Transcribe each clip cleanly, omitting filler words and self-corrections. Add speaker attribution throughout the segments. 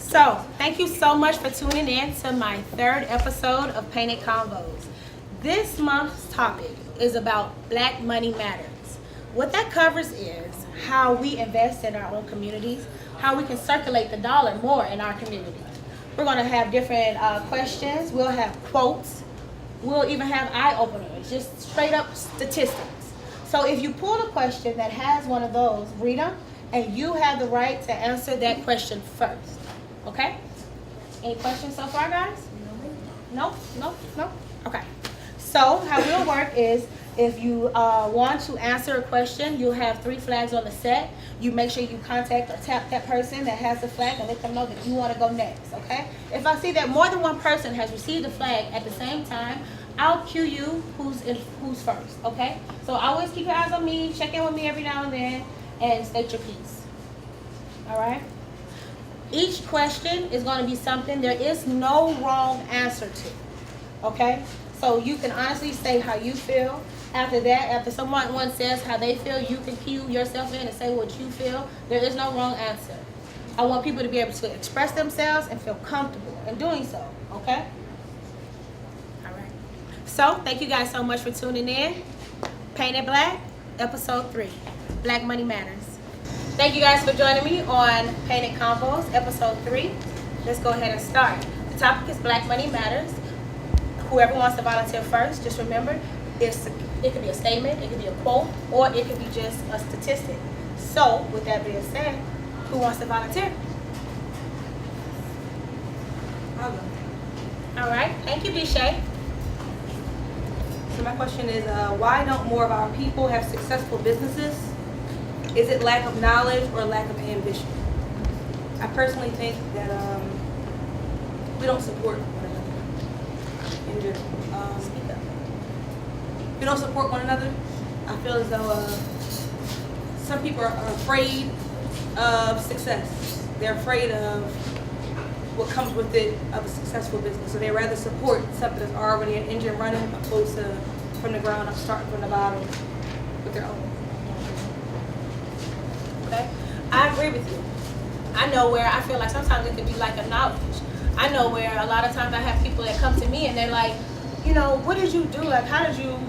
Speaker 1: So, thank you so much for tuning in to my third episode of Painted Convos. This month's topic is about Black Money Matters. What that covers is how we invest in our own communities, how we can circulate the dollar more in our community. We're going to have different questions. We'll have quotes. We'll even have eye-openers, just straight up statistics. So if you pull a question that has one of those, read them, and you have the right to answer that question first. Okay? Any questions so far, guys? No? Okay. So how we'll work is if you want to answer a question, you'll have 3 flags on the set. You make sure you contact or tap that person that has the flag and let them know that you want to go next, okay? If I see that more than one person has received the flag at the same time, I'll cue you who's first, okay? So always keep your eyes on me, check in with me every now and then, and state your piece. All right? Each question is going to be something there is no wrong answer to, okay? So you can honestly say how you feel. After that, after someone says how they feel, you can cue yourself in and say what you feel. There is no wrong answer. I want people to be able to express themselves and feel comfortable in doing so, okay? All right. So, thank you guys so much for tuning in. Painted Black, episode 3, Black Money Matters. Thank you guys for joining me on Painted Convos, episode 3. Let's go ahead and start. The topic is Black Money Matters. Whoever wants to volunteer first, just remember, it could be a statement, it could be a quote, or it could be just a statistic. So, with that being said, who wants to volunteer? All right, thank you, Bishay.
Speaker 2: So my question is, why don't more of our people have successful businesses? Is it lack of knowledge or lack of ambition? I personally think that we don't support one another in general. We don't support one another. I feel as though some people are afraid of success. They're afraid of what comes with it of a successful business. So they rather support something that's already an engine running opposed to from the ground up, starting from the bottom with their own.
Speaker 1: Okay, I agree with you. I know where I feel like sometimes it could be like a knowledge. I know where a lot of times I have people that come to me and they're like, you know, what did you do? Like, how did you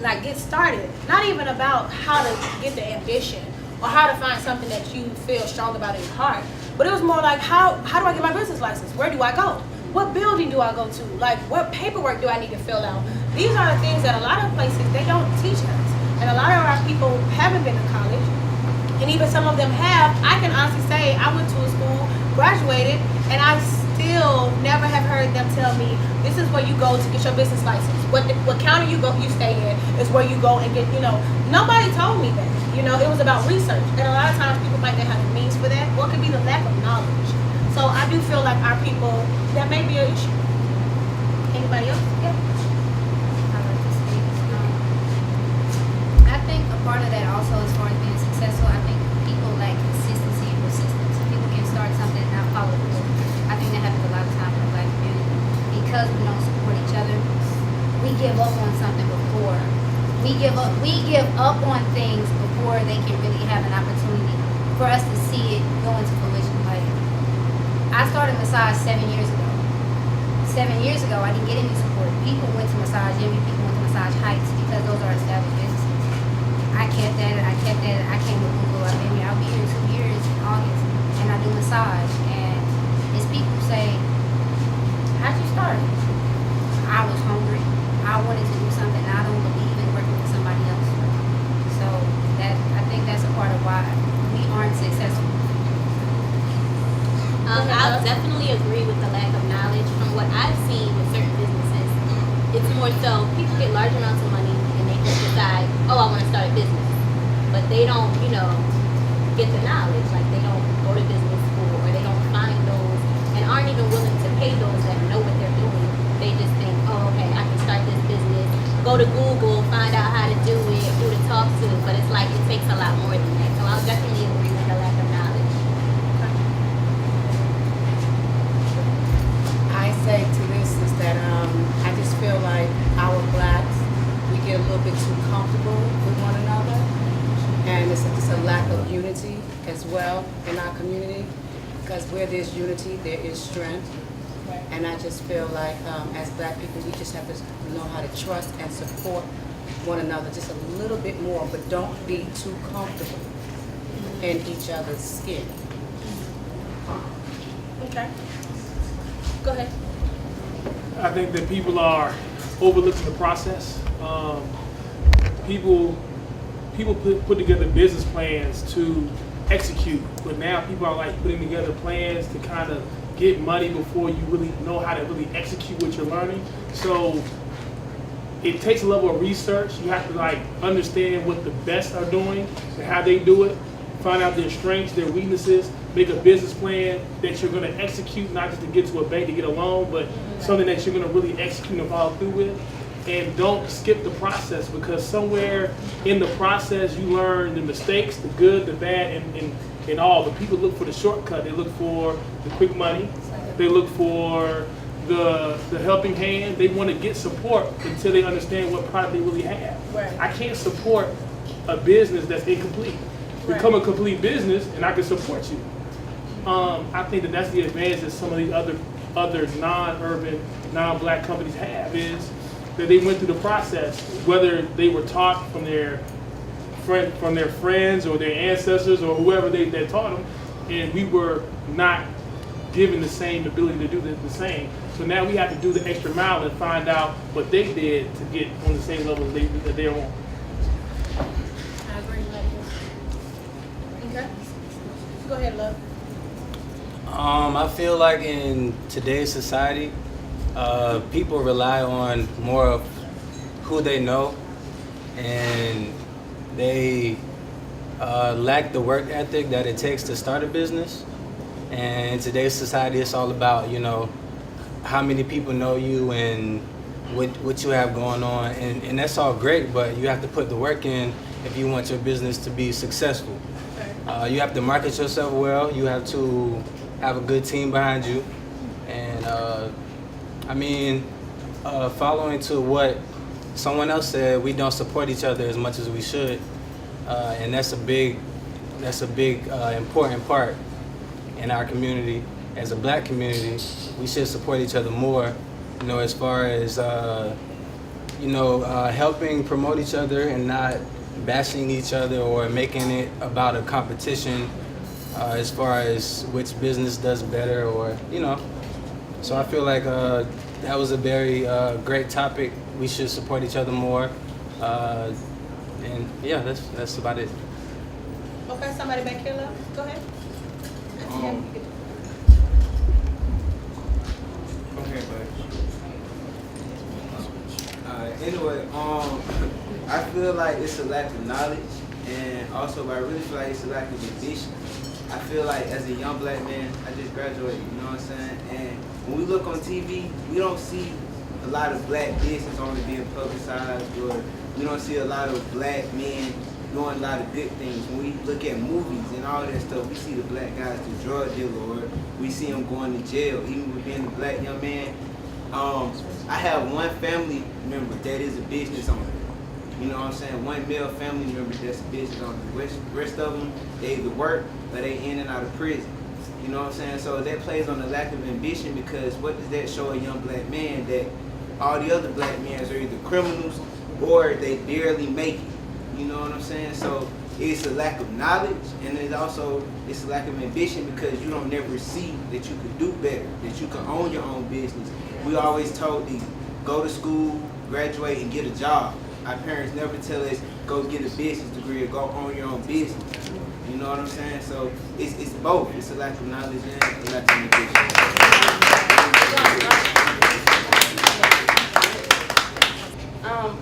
Speaker 1: like get started? Not even about how to get the ambition or how to find something that you feel strong about in your heart, but it was more like how do I get my business license? Where do I go? What building do I go to? Like, what paperwork do I need to fill out? These are the things that a lot of places they don't teach us, and a lot of our people haven't been to college, and even some of them have. I can honestly say I went to a school, graduated, and I still never have heard them tell me this is where you go to get your business license. What county you stay in is where you go and get, nobody told me that. It was about research. And a lot of times people might not have the means for that, or it could be the lack of knowledge. So I do feel like our people, that may be an issue. Anybody else? Yeah.
Speaker 3: I think a part of that also, as far as being successful, I think people lack consistency and persistence. People can start something and not follow through. I think that happens a lot of times in the Black community. Because we don't support each other, we give up on something before. We give up on things before they can really have an opportunity for us to see it go into fruition. Like, I started massage 7 years ago. 7 years ago, I didn't get any support. People went to Massage Envy, people went to Massage Heights because those are established businesses. I kept at it. I came with Google. I'll be here 2 years in August, and I do massage. And it's people say, how'd you start? I was hungry. I wanted to do something. I don't believe in working with somebody else. So I think that's a part of why we aren't successful.
Speaker 4: I definitely agree with the lack of knowledge. From what I've seen with certain businesses, it's more so people get large amounts of money and they just decide, oh, I want to start a business. But they don't, get the knowledge. Like, they don't go to business school, or they don't find those and aren't even willing to pay those that know what they're doing. They just think, oh, okay, I can start this business, go to Google, find out how to do it, who to talk to. But it's like it takes a lot more than that. So I'll definitely agree with the lack of knowledge.
Speaker 5: I say to this is that I just feel like our Blacks, we get a little bit too comfortable with one another, and it's a lack of unity as well in our community. because where there's unity, there is strength.
Speaker 1: Right.
Speaker 5: And I just feel like as Black people, we just have to know how to trust and support one another just a little bit more, but don't be too comfortable in each other's skin.
Speaker 1: Okay. Go ahead.
Speaker 6: I think that people are overlooking the process. People put together business plans to execute, but now people are like putting together plans to kind of get money before you really know how to really execute what you're learning. So it takes a level of research. You have to like understand what the best are doing and how they do it, find out their strengths, their weaknesses, make a business plan that you're going to execute, not just to get to a bank to get a loan, but something that you're going to really execute and follow through with. And don't skip the process, because somewhere in the process you learn the mistakes, the good, the bad, and all. But people look for the shortcut. They look for the quick money. They look for the helping hand. They want to get support until they understand what product they really have.
Speaker 1: Right.
Speaker 6: I can't support a business that's incomplete.
Speaker 1: Right.
Speaker 6: Become a complete business, and I can support you. I think that's the advantage that some of these other non-urban, non-Black companies have, is that they went through the process, whether they were taught from their friends or their ancestors or whoever they taught them, and we were not given the same ability to do the same. So now we have to do the extra mile and find out what they did to get on the same level that they're on.
Speaker 1: I agree. Okay. Go ahead, love.
Speaker 7: I feel like in today's society, people rely on more of who they know, and they lack the work ethic that it takes to start a business. And in today's society, it's all about, how many people know you and what you have going on. And that's all great, but you have to put the work in if you want your business to be successful. You have to market yourself well. You have to have a good team behind you. And following to what someone else said, we don't support each other as much as we should. And that's a big important part in our community. As a Black community, we should support each other more, as far as, helping promote each other and not bashing each other or making it about a competition as far as which business does better or. So I feel like that was a very great topic. We should support each other more. And yeah, that's about it.
Speaker 1: Okay, somebody back here, love. Go ahead.
Speaker 8: Okay, anyway, I feel like it's a lack of knowledge, and also I really feel like it's a lack of ambition. I feel like as a young Black man, I just graduated, you know what I'm saying? And when we look on TV, we don't see a lot of Black business owners being publicized, or we don't see a lot of Black men doing a lot of good things. When we look at movies and all that stuff, we see the Black guys, the drug dealer, or we see them going to jail, even with being a Black young man. I have one family member that is a business owner. You know what I'm saying? One male family member that's a business owner. The rest of them, they either work or they in and out of prison. You know what I'm saying? So that plays on the lack of ambition, because what does that show a young Black man? That all the other Black men are either criminals or they barely make it. You know what I'm saying? So it's a lack of knowledge, and it's a lack of ambition, because you don't never see that you could do better, that you can own your own business. We always told these, go to school, graduate, and get a job. Our parents never tell us, go get a business degree or go own your own business. You know what I'm saying? So it's both. It's a lack of knowledge and a lack of ambition.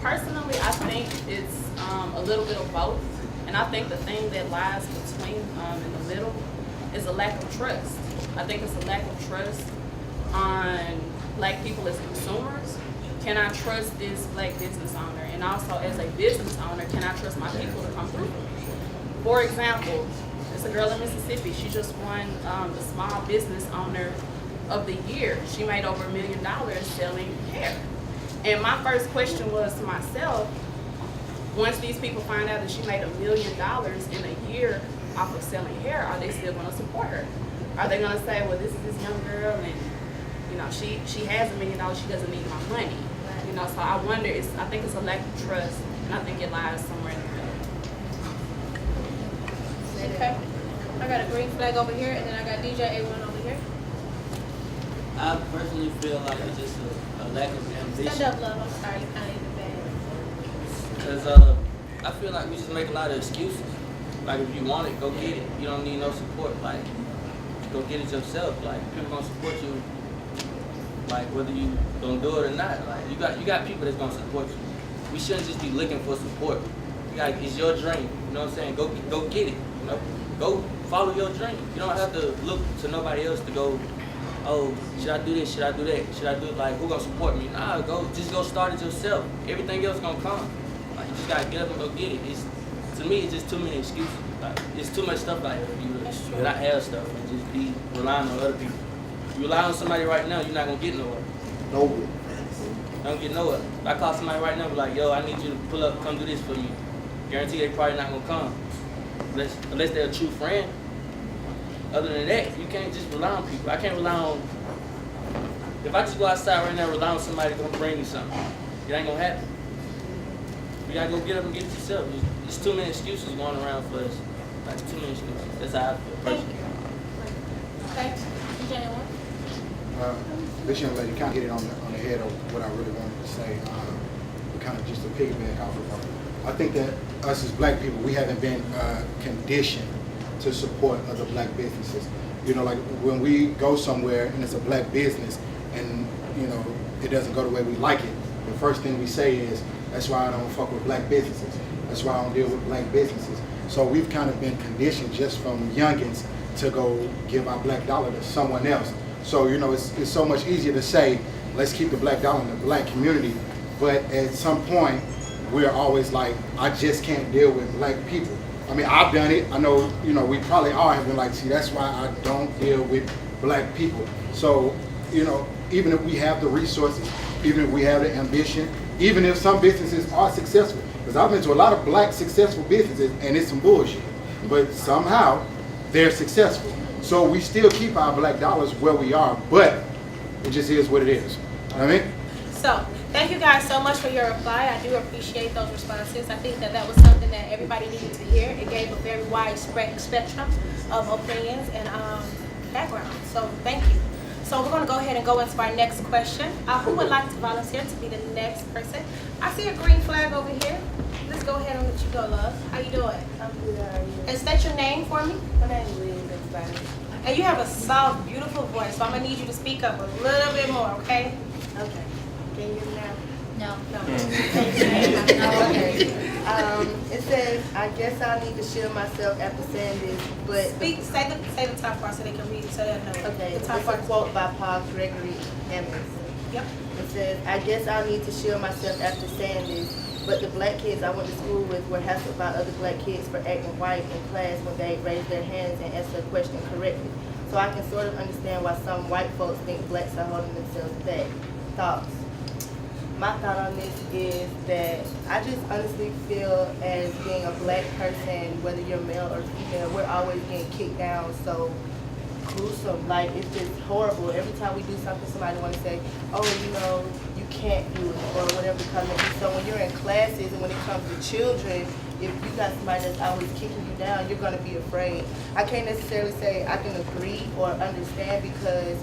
Speaker 9: Personally, I think it's a little bit of both. And I think the thing that lies between in the middle is a lack of trust. I think it's a lack of trust on Black people as consumers. Can I trust this Black business owner? And also as a business owner, can I trust my people to come through for me? For example, it's a girl in Mississippi. She just won the Small Business Owner of the Year. She made over $1 million selling hair. And my first question was to myself, once these people find out that she made $1 million in a year off of selling hair, are they still going to support her? Are they gonna say, well, this is this young girl and you know she has $1 million, she doesn't need my money. You know, so I wonder. I think it's a lack of trust, and I think it lies somewhere in the middle.
Speaker 1: Okay. I got a green flag over here, and then I got DJ A1 over here.
Speaker 10: I personally feel like it's just a lack of ambition.
Speaker 1: Stand up, love. I'm sorry, you kind of in the bag.
Speaker 10: Because I feel like we just make a lot of excuses. Like if you want it, go get it. You don't need no support. Like go get it yourself. Like people gonna support you. Like whether you gonna do it or not. Like you got people that's gonna support you. We shouldn't just be looking for support. It's your dream. You know what I'm saying? Go get it. You know, go follow your dream. You don't have to look to nobody else to go. Oh, should I do this? Should I do that? Should I do it? Like who gonna support me? Nah, just go start it yourself. Everything else gonna come. Like you just gotta get up and go get it. To me, it's just too many excuses. Like it's too much stuff like for you to not have stuff and just be relying on other people. You rely on somebody right now, you're not gonna get nowhere.
Speaker 11: Nowhere.
Speaker 10: Don't get nowhere. If I call somebody right now, be like, yo, I need you to pull up, come do this for me. Guarantee they probably not gonna come. Unless they're a true friend. Other than that, you can't just rely on people. I can't rely on, if I just go outside right now and rely on somebody to come bring me something, it ain't gonna happen. You gotta go get up and get it yourself. There's too many excuses going around for us. Like too many excuses. That's how I feel personally.
Speaker 1: Okay. DJ A1.
Speaker 11: This young lady kind of hit it on the head of what I really wanted to say. Kind of just to piggyback off of her. I think that us as black people, we haven't been conditioned to support other black businesses. You know, like when we go somewhere and it's a black business and, you know, it doesn't go the way we like it, the first thing we say is, that's why I don't fuck with black businesses. That's why I don't deal with black businesses. So we've kind of been conditioned just from youngins to go give our black dollar to someone else. So, you know, it's so much easier to say, let's keep the black dollar in the black community. But at some point, we're always like, I just can't deal with black people. I mean, I've done it. I know, you know, we probably all have been like, see, that's why I don't deal with black people. So, you know, even if we have the resources, even if we have the ambition, even if some businesses are successful, because I've been to a lot of black successful businesses and it's some bullshit, but somehow they're successful. So we still keep our black dollars where we are, but it just is what it is. You know what I mean?
Speaker 1: So, thank you guys so much for your reply. I do appreciate those responses. I think that was something that everybody needed to hear. It gave a very wide spectrum of opinions and backgrounds. So, thank you. So, we're going to go ahead and go into our next question. Who would like to volunteer to be the next person? I see a green flag over here. Let's go ahead and let you go, love. How you doing?
Speaker 12: I'm good. How are you?
Speaker 1: And state your name for me.
Speaker 12: My name is Liz. Everybody.
Speaker 1: And you have a soft, beautiful voice, so I'm going to need you to speak up a little bit more, okay?
Speaker 12: Okay. Can you hear me now?
Speaker 3: No.
Speaker 1: No.
Speaker 12: Okay. It says, I guess I need to shield myself after saying this, but
Speaker 1: Say the top part so they can read it, so they'll know.
Speaker 12: okay.
Speaker 1: The
Speaker 12: It's
Speaker 1: top
Speaker 12: a
Speaker 1: part.
Speaker 12: quote by Paul Gregory Emmons.
Speaker 1: Yep.
Speaker 12: It says, I guess I need to shield myself after saying this, but the black kids I went to school with were hassled by other black kids for acting white in class when they raised their hands and answered a question correctly. So I can sort of understand why some white folks think blacks are holding themselves back. Thoughts? My thought on this is that I just honestly feel as being a black person, whether you're male or female, we're always getting kicked down so gruesome. Like, it's just horrible. Every time we do something, somebody want to say, oh, you know, you can't do it, or whatever the case may be. So when you're in classes and when it comes to children, if you got somebody that's always kicking you down, you're going to be afraid. I can't necessarily say I can agree or understand because,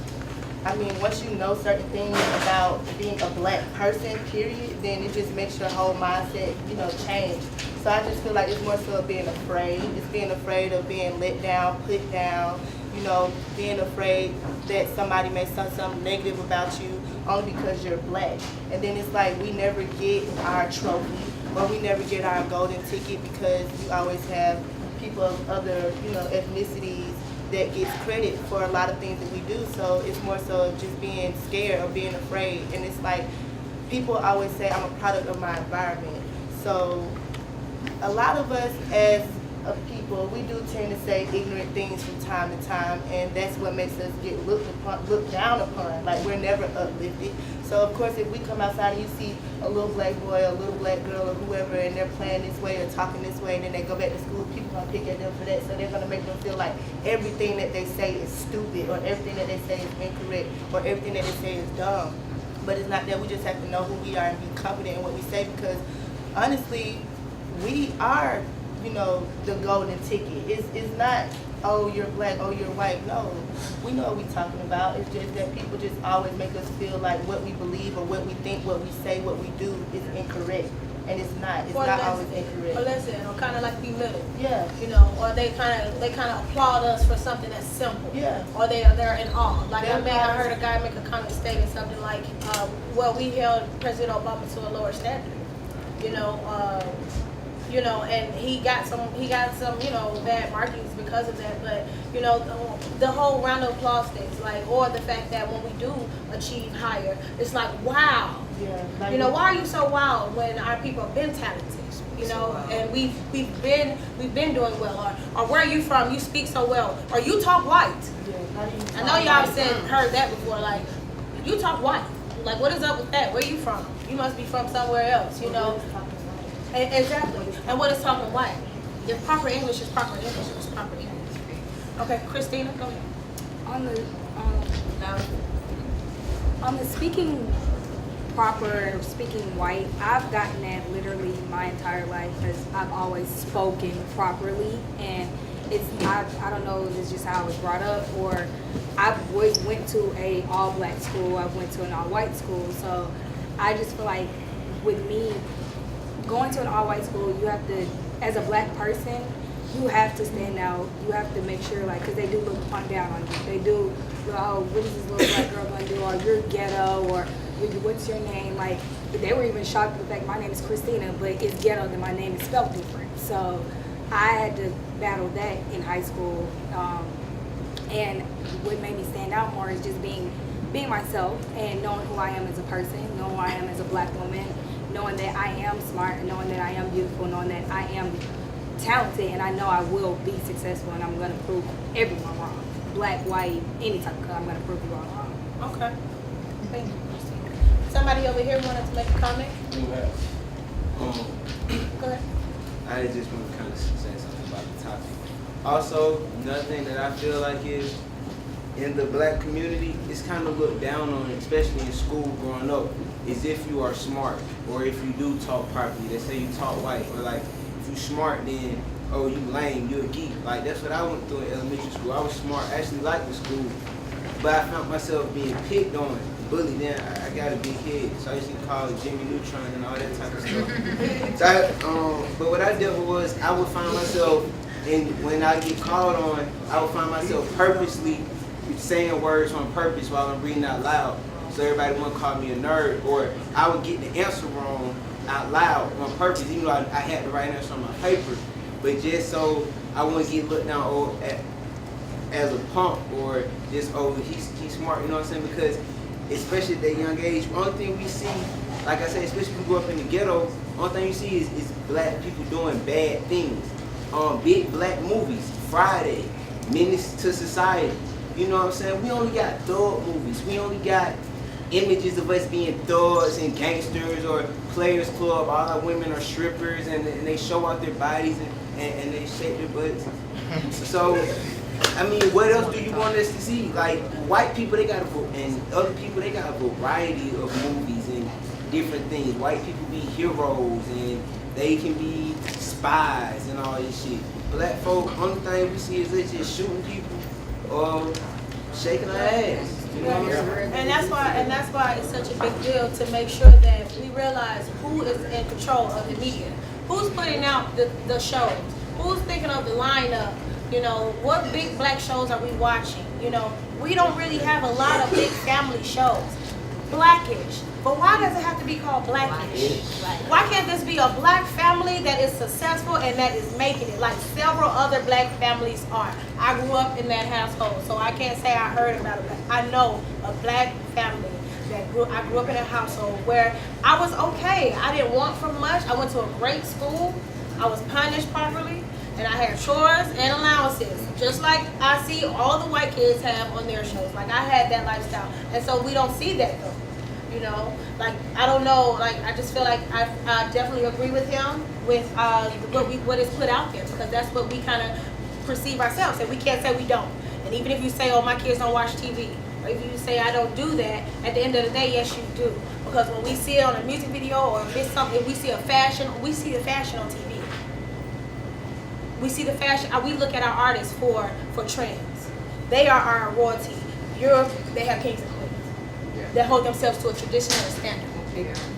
Speaker 12: I mean, once you know certain things about being a black person, period, then it just makes your whole mindset, you know, change. So I just feel like it's more so being afraid. It's being afraid of being let down, put down, you know, being afraid that somebody may say something negative about you only because you're black. And then it's like we never get our trophy or we never get our golden ticket because you always have people of other, you know, ethnicities that gets credit for a lot of things that we do. So it's more so just being scared or being afraid. And it's like people always say I'm a product of my environment. So a lot of us as of people, we do tend to say ignorant things from time to time, and that's what makes us get looked down upon. Like, we're never uplifted. So of course, if we come outside and you see a little black boy, a little black girl, or whoever, and they're playing this way or talking this way, and then they go back to school, people gonna pick at them for that. So they're gonna make them feel like everything that they say is stupid, or everything that they say is incorrect, or everything that they say is dumb. But it's not that. We just have to know who we are and be confident in what we say, because honestly, we are, you know, the golden ticket. It's not, oh, you're black, oh, you're white. No, we know what we're talking about. It's just that people just always make us feel like what we believe or what we think, what we say, what we do is incorrect. And it's not. It's not always incorrect.
Speaker 1: Or listen, or kind of like belittle.
Speaker 12: Yeah.
Speaker 1: You know, or they kind of applaud us for something that's simple.
Speaker 12: Yeah.
Speaker 1: Or they're in awe. Like I heard a guy make a comment stating something like, well, we held President Obama to a lower standard. You know, and he got some, you know, bad markings because of that. But, you know, the whole round of applause things, like, or the fact that when we do achieve higher, it's like, wow.
Speaker 12: Yeah.
Speaker 1: You know, why are you so wild when our people have been talented? You know, and we've been doing well. Or where are you from? You speak so well. Or you talk white.
Speaker 12: Yeah.
Speaker 1: I know y'all heard that before. Like, you talk white. Like, what is up with that? Where you from? You must be from somewhere else. You know. Exactly. And what is talking white? If proper English is proper English, it's proper English. Okay, Christina, go ahead.
Speaker 13: On the speaking proper, speaking white, I've gotten that literally my entire life because I've always spoken properly, and I don't know if it's just how I was brought up, or I went to a all black school, I went to an all white school, so I just feel like with me going to an all white school, you have to, as a black person, you have to stand out. You have to make sure, like, because they do look down on you. They do, oh, what is this little black girl gonna do? Or you're ghetto, or what's your name? Like, they were even shocked at the fact my name is Christina, but it's ghetto and my name is spelled different. So I had to battle that in high school. And what made me stand out more is just being myself and knowing who I am as a person, knowing who I am as a black woman, knowing that I am smart, and knowing that I am beautiful, knowing that I am talented, and I know I will be successful, and I'm going to prove everyone wrong. Black, white, any type of color, I'm going to prove you all wrong.
Speaker 1: Okay. Thank you, Christina. Somebody over here wanted to make a comment? Go ahead.
Speaker 8: I just want to kind of say something about the topic. Also, another thing that I feel like is, in the black community, it's kind of looked down on, especially in school growing up, is if you are smart, or if you do talk properly. They say you talk white, or like, if you smart, then, oh, you lame, you a geek. Like, that's what I went through in elementary school. I was smart, actually liked the school, but I found myself being picked on, bullied. Then I got a big head, so I used to call Jimmy Neutron and all that type of stuff. So but what I did was, I would find myself, and when I get called on, I would find myself purposely saying words on purpose while I'm reading out loud, so everybody wouldn't call me a nerd, or I would get the answer wrong out loud on purpose, even though I had the right answer on my paper, but just so I wouldn't get looked down as a punk, or just, oh, he's smart, you know what I'm saying? Because especially at that young age, only thing we see, like I said, especially if you grow up in the ghetto, only thing you see is black people doing bad things. Big black movies, Friday, Menace to Society. You know what I'm saying? We only got thug movies. We only got images of us being thugs and gangsters, or Players Club. All our women are strippers, and they show out their bodies and they shake their butts. So, I mean, what else do you want us to see? Like, white people, they got and other people, they got a variety of movies and different things. White people be heroes, and they can be spies and all this shit. Black folk, only thing we see is they just shooting people or shaking our ass. You know what I'm saying?
Speaker 1: And that's why it's such a big deal to make sure that we realize who is in control of the media, who's putting out the shows, who's thinking of the lineup. You know, what big black shows are we watching? You know, we don't really have a lot of big family shows. Blackish. But why does it have to be called Blackish? Why can't this be a black family that is successful and that is making it, like several other black families are? I grew up in that household, so I can't say I heard about it. I know a black family that I grew up in a household where I was okay. I didn't want for much. I went to a great school. I was punished properly. And I had chores and allowances, just like I see all the white kids have on their shows. Like I had that lifestyle, and so we don't see that though. You know, like I don't know, like I just feel like I definitely agree with him with what is put out there, because that's what we kind of perceive ourselves, and we can't say we don't. And even if you say, oh, my kids don't watch TV, or if you say I don't do that, at the end of the day, yes, you do, because when we see it on a music video or miss something, we see the fashion on TV. We see the fashion. We look at our artists for trends. They are our royalty. Europe, they have kings and queens that hold themselves to a traditional standard.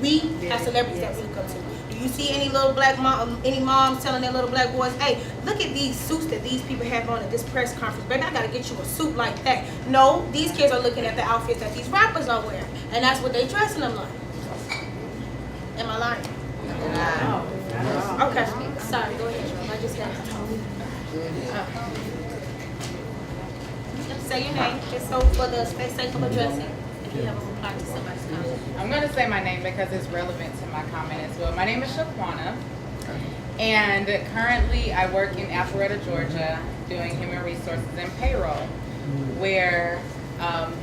Speaker 1: We have celebrities that we look up to. Do you see any little black mom, any moms telling their little black boys, hey, look at these suits that these people have on at this press conference. Baby, I gotta get you a suit like that. No, these kids are looking at the outfits that these rappers are wearing, and that's what they dressing them like. Am I lying? Okay, sorry, go ahead, Jerome. I just had to talk. Say your name, just so for the sake of addressing, if you have a reply to somebody's comment.
Speaker 14: I'm going to say my name because it's relevant to my comment as well. My name is Shaquana, and currently I work in Alpharetta, Georgia, doing human resources and payroll, where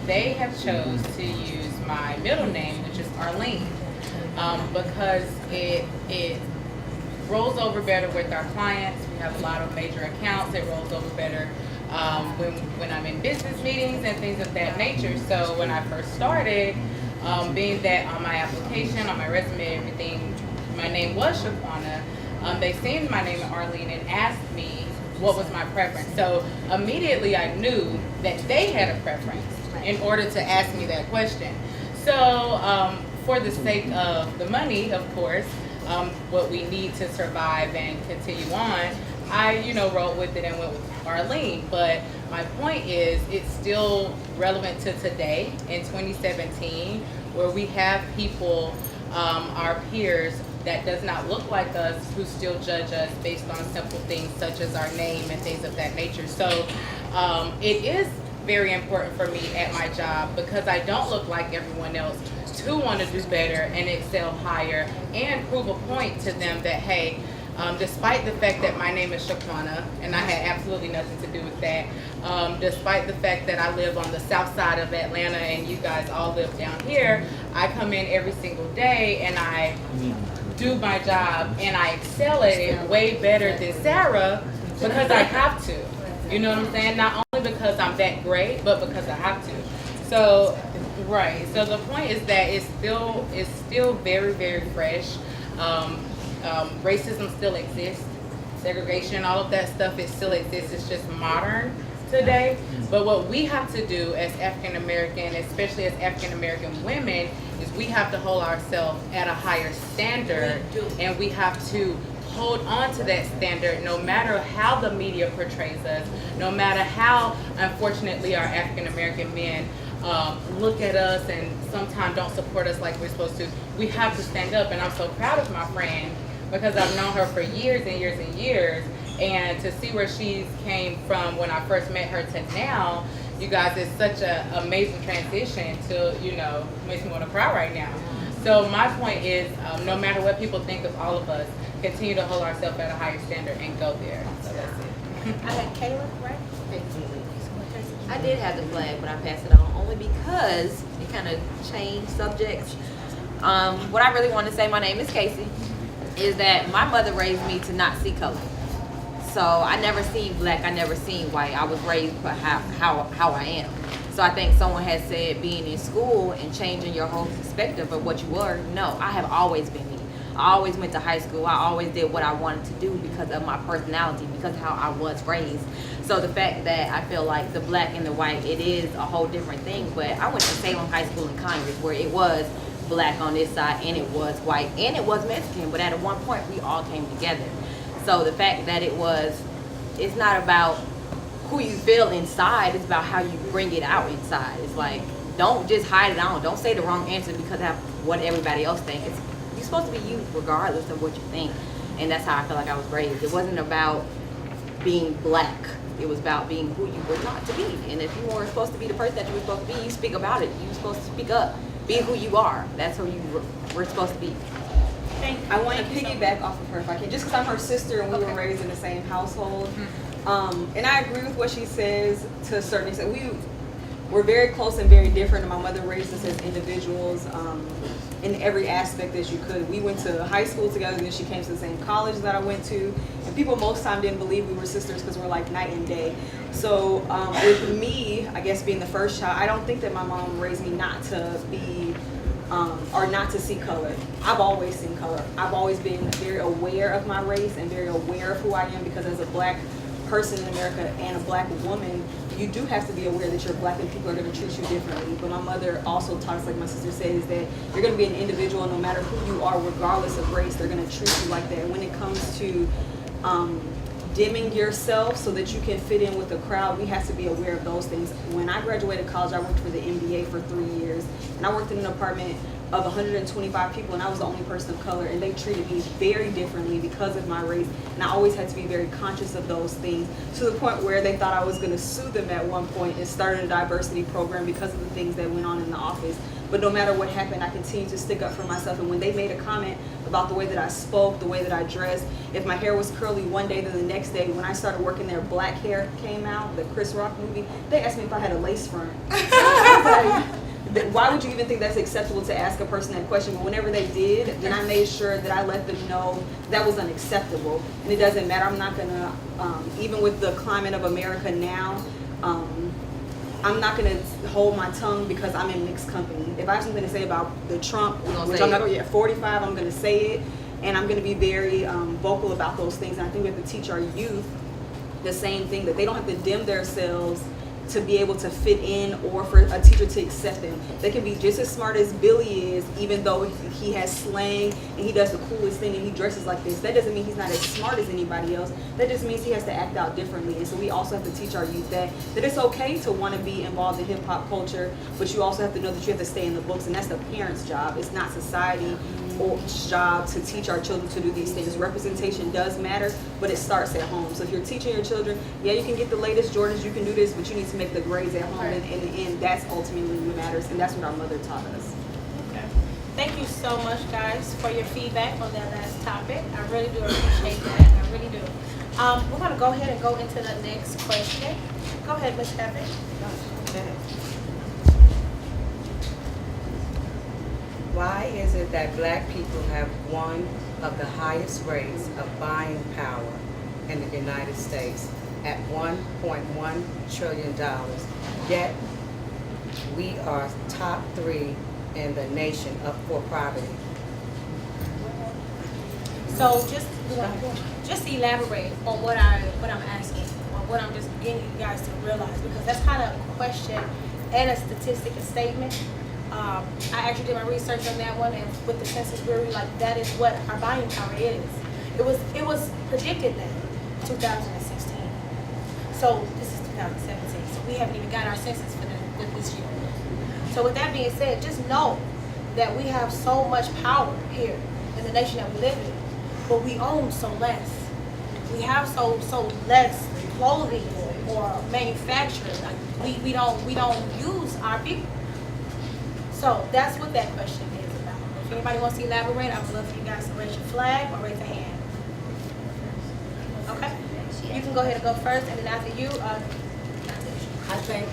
Speaker 14: they have chose to use my middle name, which is Arlene, because it rolls over better with our clients. We have a lot of major accounts. It rolls over better when I'm in business meetings and things of that nature. So when I first started, being that on my application, on my resume, everything, my name was Shaquana, they seen my name Arlene and asked me what was my preference. So immediately I knew that they had a preference in order to ask me that question. So for the sake of the money, of course, what we need to survive and continue on, I, rolled with it and went with Arlene. But my point is, it's still relevant to today in 2017, where we have people, our peers, that does not look like us, who still judge us based on simple things such as our name and things of that nature. So it is very important for me at my job, because I don't look like everyone else, to want to do better and excel higher and prove a point to them that, hey, despite the fact that my name is Shaquana, and I had absolutely nothing to do with that, despite the fact that I live on the south side of Atlanta and you guys all live down here, I come in every single day and I do my job and I excel at it way better than Sarah, because I have to. You know what I'm saying? Not only because I'm that great, but because I have to. So, right. So the point is that it's still very, very fresh. Racism still exists. Segregation, all of that stuff, it still exists. It's just modern today. But what we have to do as African American, especially as African American women, is we have to hold ourselves at a higher standard, and we have to hold on to that standard no matter how the media portrays us, no matter how, unfortunately, our African American men look at us and sometimes don't support us like we're supposed to. We have to stand up, and I'm so proud of my friend, because I've known her for years and years and years, and to see where she's came from when I first met her to now, you guys, it's such an amazing transition to, makes me want to cry right now. So my point is, no matter what people think of all of us, continue to hold ourselves at a higher standard and go there. So that's it.
Speaker 1: I had Kayla, right?
Speaker 15: I did have the flag, but I passed it on only because it kind of changed subjects. What I really want to say, my name is Casey, is that my mother raised me to not see color. So I never seen black, I never seen white. I was raised for how I am. So I think someone has said being in school and changing your whole perspective of what you were. No, I have always been me. I always went to high school. I always did what I wanted to do because of my personality, because of how I was raised. So the fact that I feel like the black and the white, it is a whole different thing. But I went to Salem High School in Congress, where it was black on this side and it was white and it was Mexican. But at one point, we all came together. So the fact that it's not about who you feel inside, it's about how you bring it out inside. It's like, don't just hide it on. Don't say the wrong answer because of what everybody else thinks. You're supposed to be you regardless of what you think. And that's how I feel like I was raised. It wasn't about being black. It was about being who you were taught to be. And if you weren't supposed to be the person that you were supposed to be, you speak about it. You were supposed to speak up. Be who you are. That's who you were supposed to be.
Speaker 1: Thank you.
Speaker 16: I want to
Speaker 1: Thank you so
Speaker 16: piggyback off of her if I can, just because I'm her sister and we were raised in the same household. And I agree with what she says to a certain extent. We're very close and very different, and my mother raised us as individuals in every aspect as you could. We went to high school together, then she came to the same college that I went to, and people most time didn't believe we were sisters because we're like night and day. So with me, I guess being the first child, I don't think that my mom raised me not to be or not to see color. I've always seen color. I've always been very aware of my race and very aware of who I am, because as a black person in America and a black woman, you do have to be aware that you're black and people are going to treat you differently. But my mother also talks, like my sister says, that you're going to be an individual, and no matter who you are, regardless of race, they're going to treat you like that. And when it comes to dimming yourself so that you can fit in with the crowd, we have to be aware of those things. When I graduated college, I worked for the NBA for 3 years, and I worked in an apartment of 125 people, and I was the only person of color, and they treated me very differently because of my race, and I always had to be very conscious of those things, to the point where they thought I was going to sue them at one point and started a diversity program because of the things that went on in the office. But no matter what happened, I continued to stick up for myself, and when they made a comment about the way that I spoke, the way that I dressed, if my hair was curly one day, then the next day when I started working there, Blaq Hair came out, the Chris Rock movie, they asked me if I had a lace front. Why would you even think that's acceptable to ask a person that question? But whenever they did, then I made sure that I let them know that was unacceptable. And it doesn't matter. I'm not going to, even with the climate of America now, I'm not going to hold my tongue because I'm in mixed company. If I have something to say about the Trump, which I'm not going to get 45, I'm going to say it. And I'm going to be very vocal about those things. And I think we have to teach our youth the same thing, that they don't have to dim themselves to be able to fit in, or for a teacher to accept them. They can be just as smart as Billy is, even though he has slang and he does the coolest thing and he dresses like this. That doesn't mean he's not as smart as anybody else. That just means he has to act out differently. And so we also have to teach our youth that it's okay to want to be involved in hip hop culture, but you also have to know that you have to stay in the books, and that's the parents' job. It's not society or job to teach our children to do these things. Representation does matter, but it starts at home. So if you're teaching your children, yeah, you can get the latest Jordans, you can do this, but you need to make the grades at home. And in the end, that's ultimately what matters, and that's what our mother taught us.
Speaker 1: Okay. Thank you so much, guys, for your feedback on that last topic. I really do appreciate that. I really do. We're going to go ahead and go into the next question. Go ahead, Ms. Evans.
Speaker 5: Okay. Why is it that black people have one of the highest rates of buying power in the United States at $1.1 trillion, yet we are top 3 in the nation for poverty?
Speaker 1: So just elaborate on what I'm asking, or what I'm just getting you guys to realize, because that's kind of a question and a statistic, a statement. I actually did my research on that one, and with the Census Bureau, like, that is what our buying power is. It was predicted that 2016. So this is 2017. So we haven't even got our census for this year. So with that being said, just know that we have so much power here in the nation that we live in, but we own so less. We have so less clothing or manufacturing. Like, we don't use our people. So that's what that question is about. If anybody wants to elaborate, I would love for you guys to raise your flag or raise a hand. Okay? You can go ahead and go first, and then after you,
Speaker 5: I think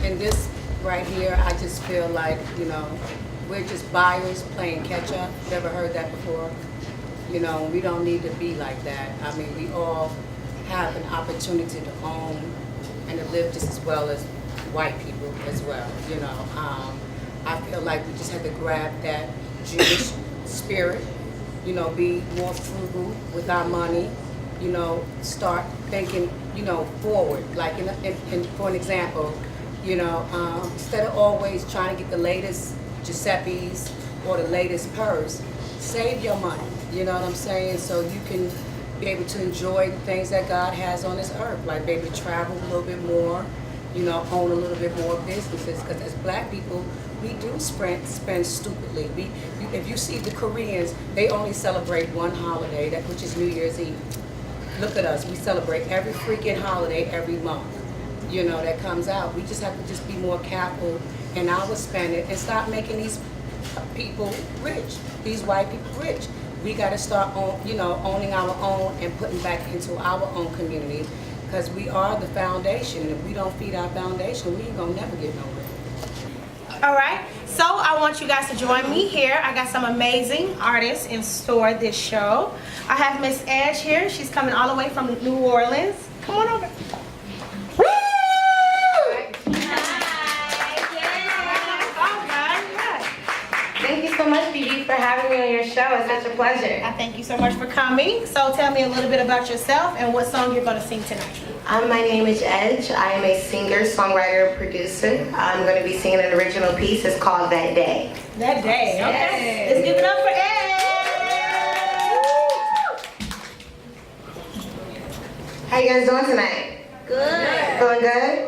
Speaker 5: in this right here, I just feel like, we're just buyers playing catch up. Never heard that before. We don't need to be like that. I mean, we all have an opportunity to own and to live just as well as white people as well. I feel like we just have to grab that Jewish spirit, be more frugal with our money, start thinking, forward. Like, for an example, instead of always trying to get the latest Giuseppe's or the latest purse, save your money, you know what I'm saying? So you can be able to enjoy the things that God has on this earth, like be able to travel a little bit more, own a little bit more businesses, because as black people, we do spend stupidly. If you see the Koreans, they only celebrate one holiday, which is New Year's Eve. Look at us, we celebrate every freaking holiday every month, that comes out. We just have to just be more careful in our spending and stop making these people rich. These white people rich. We got to start owning our own and putting back into our own community, because we are the foundation. If we don't feed our foundation, we ain't gonna never get nowhere.
Speaker 1: All right, so I want you guys to join me here. I got some amazing artists in store this show. I have Miss Edge here. She's coming all the way from New Orleans. Come on over. Woo!
Speaker 17: Thank you so much, Bibi, for having me on your show. It's such a pleasure.
Speaker 1: I thank you so much for coming. So tell me a little bit about yourself and what song you're going to sing tonight.
Speaker 17: My name is Edge. I am a singer, songwriter, producer. I'm going to be singing an original piece. It's called That Day.
Speaker 1: That Day, okay. Let's give it up for Edge.
Speaker 17: How you guys doing tonight?
Speaker 1: Good.
Speaker 17: Feeling good?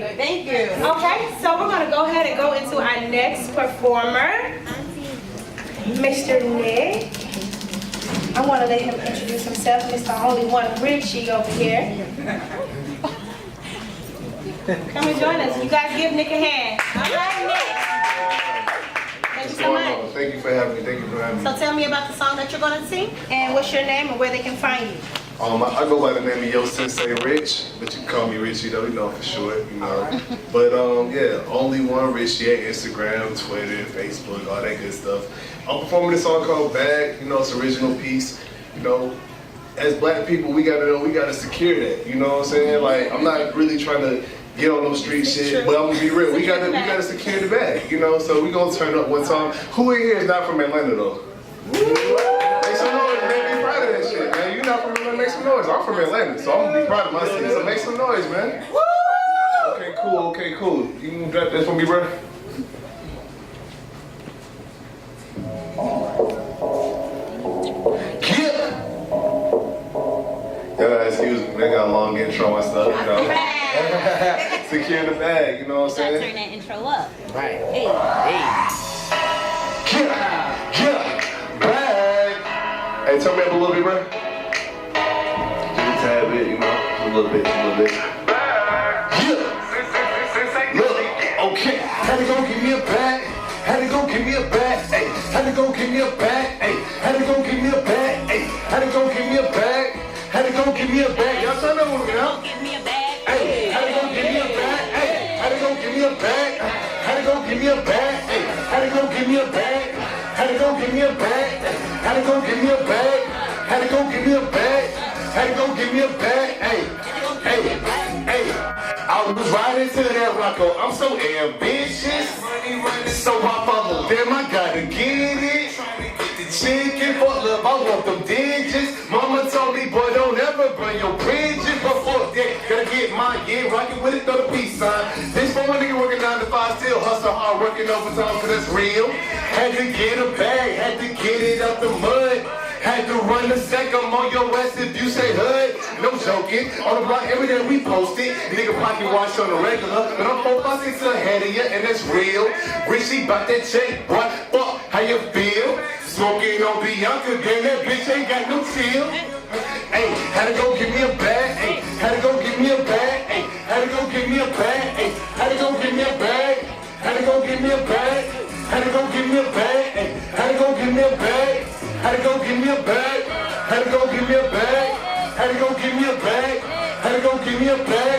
Speaker 1: energy.
Speaker 16: Thank you.
Speaker 1: Okay, so we're gonna go ahead and go into our next performer, Mr. Nick. I want to let him introduce himself, Mr. Only One Richie over here. Come and join us. You guys give Nick a hand. All right, Nick. Thank you so much.
Speaker 18: Thank you for having me. Thank you for having me.
Speaker 1: So tell me about the song that you're going to sing, and what's your name and where they can find you.
Speaker 18: I go by the name of Yo Sensei Rich, but you can call me Richie though, you know, for short, you know. But yeah, Only One Richie at Instagram, Twitter, Facebook, all that good stuff. I'm performing this song called Bag, you know, it's an original piece, you know. As black people, we gotta secure that, you know what I'm saying? Like, I'm not really trying to get on no street shit, but I'm gonna be real, we gotta secure the bag, you know, so we gonna turn up one time. Who in here is not from Atlanta though? Make some noise, man, be proud of that shit, man. You're not from Atlanta, make some noise. I'm from Atlanta, so I'm gonna be proud of my city, so make some noise, man. Okay, cool. You can drop this for me, bro? Yeah, excuse me, man, got a long intro and stuff, you know. Secure the bag, you know what I'm saying?
Speaker 4: Turn that intro up.
Speaker 18: Right.
Speaker 4: Hey.
Speaker 18: Bag. Hey, turn me up a little bit, bro. Just a tad bit, you know, a little bit. Look, okay, had to go get me a bag. Had to go get me a bag. Hey, had to go get me a bag. Hey, had to go get me a bag. Hey, had to go get me a bag. Had to go get me a bag. Y'all turn that with me now. Hey, had to go get me a bag. Hey, had to go get me a bag. Had to go get me a bag. Hey, had to go get me a bag. Had to go get me a bag. Had to go get me a bag. Had to go get me a bag. Had to go get me a bag. Hey. I was riding to that Rocco. I'm so ambitious. So I follow them. I gotta get it. Chicken for love, I want them digits. Mama told me, boy, don't ever burn your bridges. But fuck that, gotta get my rockin' with it, throw the peace sign. This for my nigga working 9 to 5, still hustle hard, working overtime, cause that's real. Had to get a bag, had to get it out the mud. Had to run the sack, I'm on your ass if you say hood. No joking, on the block every day we post it. Nigga pocket watch on the regular, but I'm 4, 5, 6 ahead of you, and that's real. Richie bout that check, boy, fuck, how you feel? Smoking on Bianca, damn that bitch ain't got no chill. Hey, had to go get me a bag. Hey, had to go get me a bag. Hey, had to go get me a bag. Hey, had to go get me a bag. Had to go get me a bag. Had to go get me a bag. Hey, had to go get me a bag. Had to go get me a bag. Had to go get me a bag. Had to go get me a bag. Had to go get me a bag.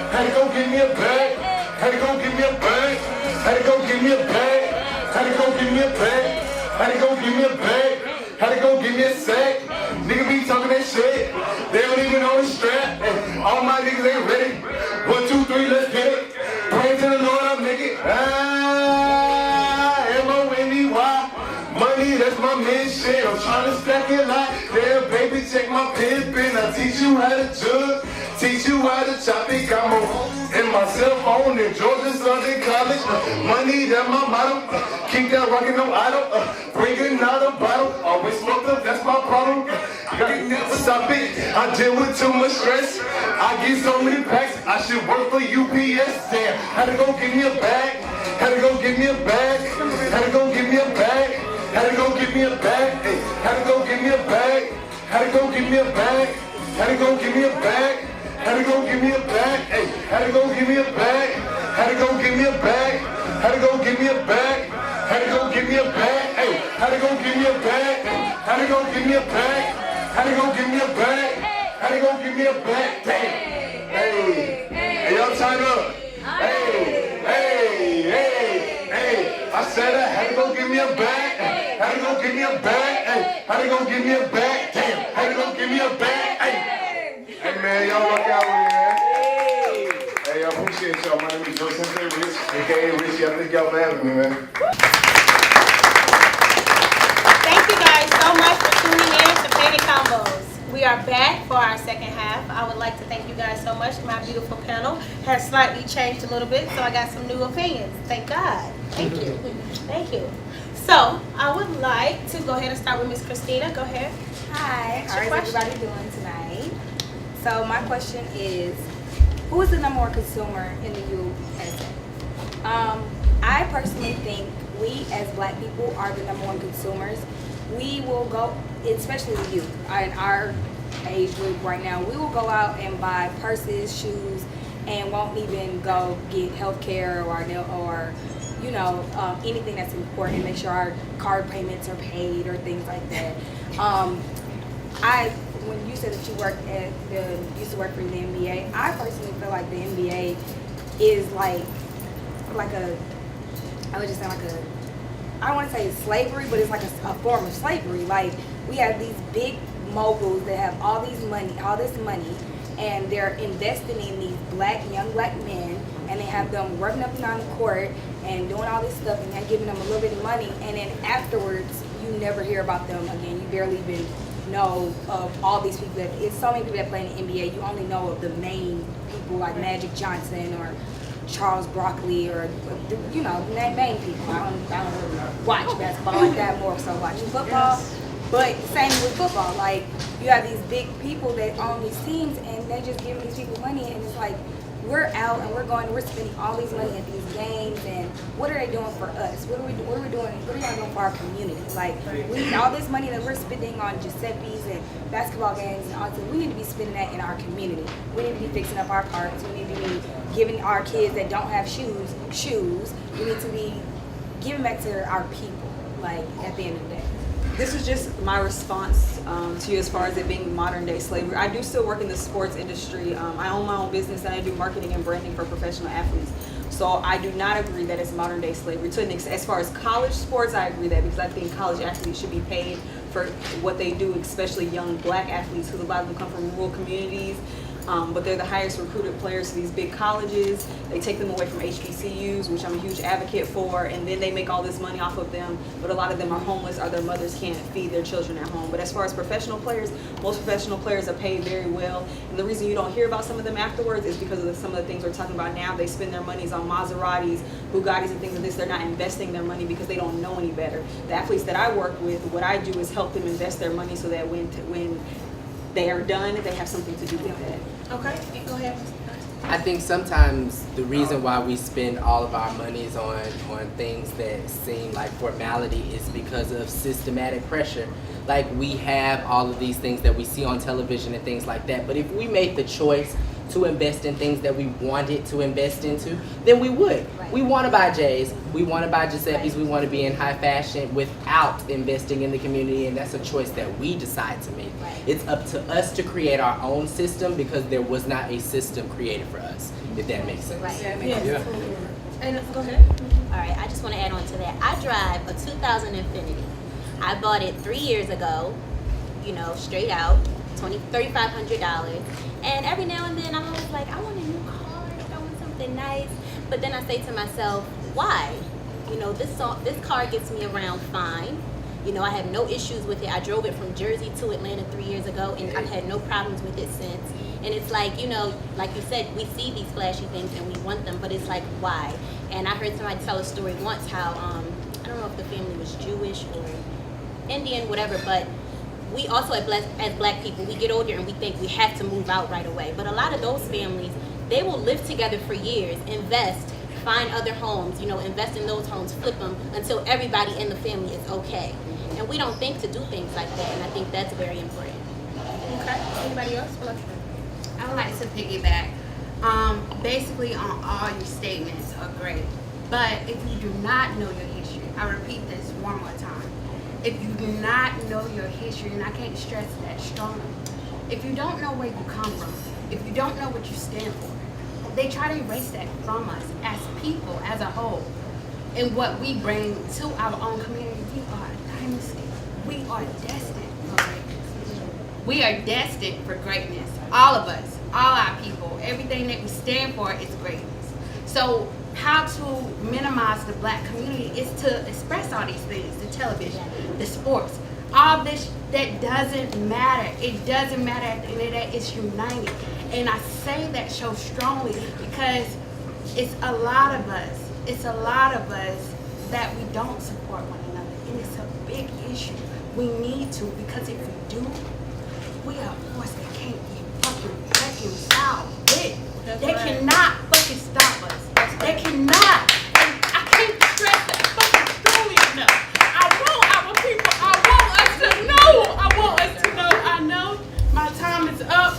Speaker 18: Had to go get me a bag. Had to go get me a bag. Had to go get me a bag. Had to go get me a bag. Had to go get me a bag. Had to go get me a sack. Nigga be talking that shit. They don't even know the strap. All my niggas ain't ready. 1, 2, 3, let's get it. Pray to the Lord, I'm nigga. M-O-N-E-Y. Money, that's my mission. I'm trying to stack it like, damn, baby, check my pimpin'. I teach you how to jug, teach you how to chop it. Got my in my cell phone in Georgia Southern College. Money, that's my motto. Keep that rockin' no idle. Bringing out a bottle. Always smoked up, that's my problem. You never stop it. I deal with too much stress. I get so many packs. I should work for UPS. Damn, had to go get me a bag. Had to go get me a bag. Had to go get me a bag. Had to go get me a bag. Hey, had to go get me a bag. Had to go get me a bag. Had to go get me a bag. Had to go get me a bag. Hey, had to go get me a bag. Had to go get me a bag. Had to go get me a bag. Had to go get me a bag. Hey, had to go get me a bag. Had to go get me a bag. Had to go get me a bag. Had to go get me a bag. Damn. Hey, y'all turn up. Hey. I said I had to go get me a bag. Had to go get me a bag. Hey, had to go get me a bag. Damn. Had to go get me a bag. Hey, man, y'all rock out with me, man. Hey, I appreciate y'all. My name is Joe Sensei Rich, aka Richie. I thank y'all for having me, man.
Speaker 1: Thank you guys so much for tuning in to Panic Convos. We are back for our second half. I would like to thank you guys so much. My beautiful panel has slightly changed a little bit, so I got some new opinions. Thank God. Thank you. Thank you. So I would like to go ahead and start with Miss Christina. Go ahead.
Speaker 13: Hi, how is everybody doing tonight? So my question is, who is the number one consumer in the USA? I personally think we as Black people are the number one consumers. We will go, especially the youth, in our age group right now, we will go out and buy purses, shoes, and won't even go get health care or you know, anything that's important, make sure our card payments are paid or things like that. When you said that you used to work for the NBA, I personally feel like the NBA is like a, I would just say like a, I don't want to say slavery, but it's like a form of slavery. Like, we have these big moguls that have all this money, and they're investing in these young black men, and they have them working up and down the court and doing all this stuff, and they're giving them a little bit of money, and then afterwards, you never hear about them again. You barely even know of all these people. It's so many people that play in the NBA. You only know of the main people like Magic Johnson or Charles Barkley, or you know, the main people. I don't really watch basketball like that, more so watching football. But same with football, like, you have these big people that own these teams, and they just giving these people money, and it's like, we're out and we're spending all these money at these games, and what are they doing for us? What are we doing? What are y'all doing for our community? Like, we need all this money that we're spending on Giuseppe's and basketball games and all this. We need to be spending that in our community. We need to be fixing up our carts. We need to be giving our kids that don't have shoes. We need to be giving back to our people, like, at the end of the day.
Speaker 16: This is just my response to you as far as it being modern day slavery. I do still work in the sports industry. I own my own business, and I do marketing and branding for professional athletes. So I do not agree that it's modern day slavery. To an extent, as far as college sports, I agree that, because I think college athletes should be paid for what they do, especially young black athletes, because a lot of them come from rural communities. But they're the highest recruited players to these big colleges. They take them away from HBCUs, which I'm a huge advocate for, and then they make all this money off of them, but a lot of them are homeless, or their mothers can't feed their children at home. But as far as professional players, most professional players are paid very well, and the reason you don't hear about some of them afterwards is because of some of the things we're talking about now. They spend their monies on Maseratis, Bugattis, and things like this. They're not investing their money because they don't know any better. The athletes that I work with, what I do is help them invest their money so that when they are done, they have something to do with it.
Speaker 1: Okay, go ahead.
Speaker 19: I think sometimes the reason why we spend all of our monies on things that seem like formality is because of systematic pressure. Like, we have all of these things that we see on television and things like that, but if we made the choice to invest in things that we wanted to invest into, then we would. Right. We want to buy J's, we want to buy Giuseppe's, we want to be in high fashion without investing in the community, and that's a choice that we decide to make. Right. It's up to us to create our own system, because there was not a system created for us, if that makes sense.
Speaker 4: Right.
Speaker 1: Yeah. And go ahead.
Speaker 4: All right, I just want to add on to that. I drive a 2000 Infiniti. I bought it 3 years ago, you know, straight out, $3,500. And every now and then I'm always like, I want a new car, I want something nice. But then I say to myself, why? You know, this car gets me around fine. You know, I have no issues with it. I drove it from Jersey to Atlanta 3 years ago, and I've had no problems with it since. And it's like, you know, like you said, we see these flashy things and we want them, but it's like, why? And I heard somebody tell a story once how, I don't know if the family was Jewish or Indian, whatever, but we also, as black people, we get older and we think we have to move out right away. But a lot of those families, they will live together for years, invest, find other homes, you know, invest in those homes, flip them until everybody in the family is okay. And we don't think to do things like that, and I think that's very important.
Speaker 1: Okay, anybody else?
Speaker 20: I would like to piggyback. Basically on all your statements are great, but if you do not know your history, I repeat this one more time. If you do not know your history, and I can't stress that strongly, if you don't know where you come from, if you don't know what you stand for, they try to erase that from us as people, as a whole. And what we bring to our own community, we are a dynasty. We are destined for greatness. We are destined for greatness. All of us, all our people, everything that we stand for is greatness. So how to minimize the black community is to express all these things, the television, the sports, all this that doesn't matter. It doesn't matter at the end of the day, it's united. And I say that so strongly because it's a lot of us that we don't support one another. And it's a big issue. We need to, because if we do, we are a force that can't be fucking reconciled with. They cannot fucking stop us. They cannot. And I can't stress that fucking strongly enough. I want our people. I want us to know. I know my time is up,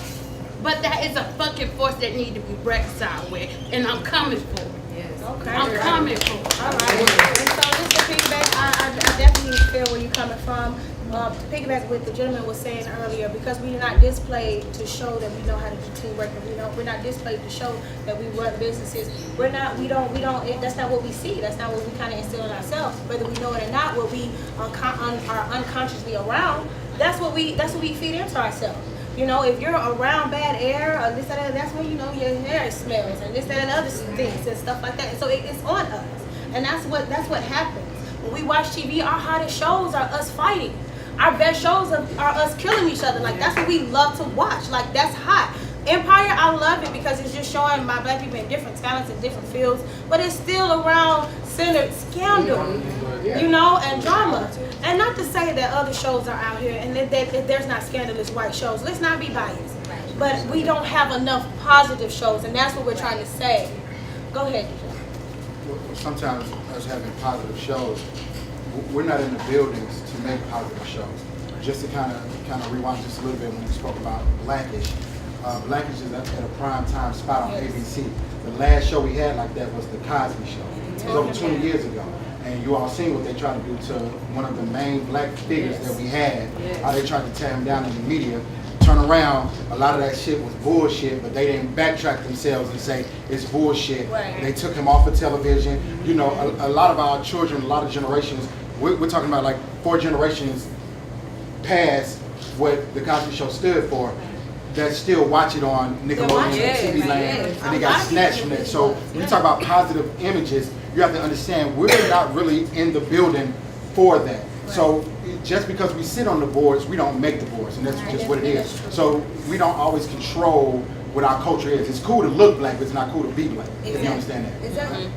Speaker 20: but that is a fucking force that need to be reconciled with, and I'm coming for it.
Speaker 1: Yes. Okay.
Speaker 20: I'm coming for it.
Speaker 1: All right. And so just to piggyback, I definitely feel where you're coming from. To piggyback what the gentleman was saying earlier, because we are not displayed to show that we know how to do teamwork, and we're not displayed to show that we run businesses. We don't. That's not what we see. That's not what we kind of instill in ourselves, whether we know it or not. What we are unconsciously around. That's what we feed into ourselves. If you're around bad air or this, that, that's when your hair smells and this, that, and other things and stuff like that. And so it's on us, and that's what happens when we watch TV. Our hottest shows are us fighting. Our best shows are us killing each other. Like, that's what we love to watch. Like, that's hot. Empire, I love it because it's just showing my black people in different talents in different fields, but it's still around centered scandal, and drama. And not to say that other shows are out here and that there's not scandalous white shows. Let's not be biased. But we don't have enough positive shows, and that's what we're trying to say. Go ahead.
Speaker 11: Sometimes us having positive shows, we're not in the buildings to make positive shows. Just to kind of rewind just a little bit when we spoke about Blackish. Blackish is at a prime time spot on ABC. The last show we had like that was the Cosby Show. It was over 20 years ago. And you all seen what they tried to do to one of the main black figures that we had. How they tried to tear him down in the media. Turn around, a lot of that shit was bullshit, but they didn't backtrack themselves and say it's bullshit.
Speaker 1: Right.
Speaker 11: They took him off of television. A lot of our children, a lot of generations, we're talking about like 4 generations past what the Cosby Show stood for, that still watch it on Nickelodeon and TV Land, and they got snatched from it. So when you talk about positive images, you have to understand we're not really in the building for that. So just because we sit on the boards, we don't make the boards, and that's just what it is. So we don't always control what our culture is. It's cool to look black, but it's not cool to be black. If you understand that.
Speaker 1: Exactly.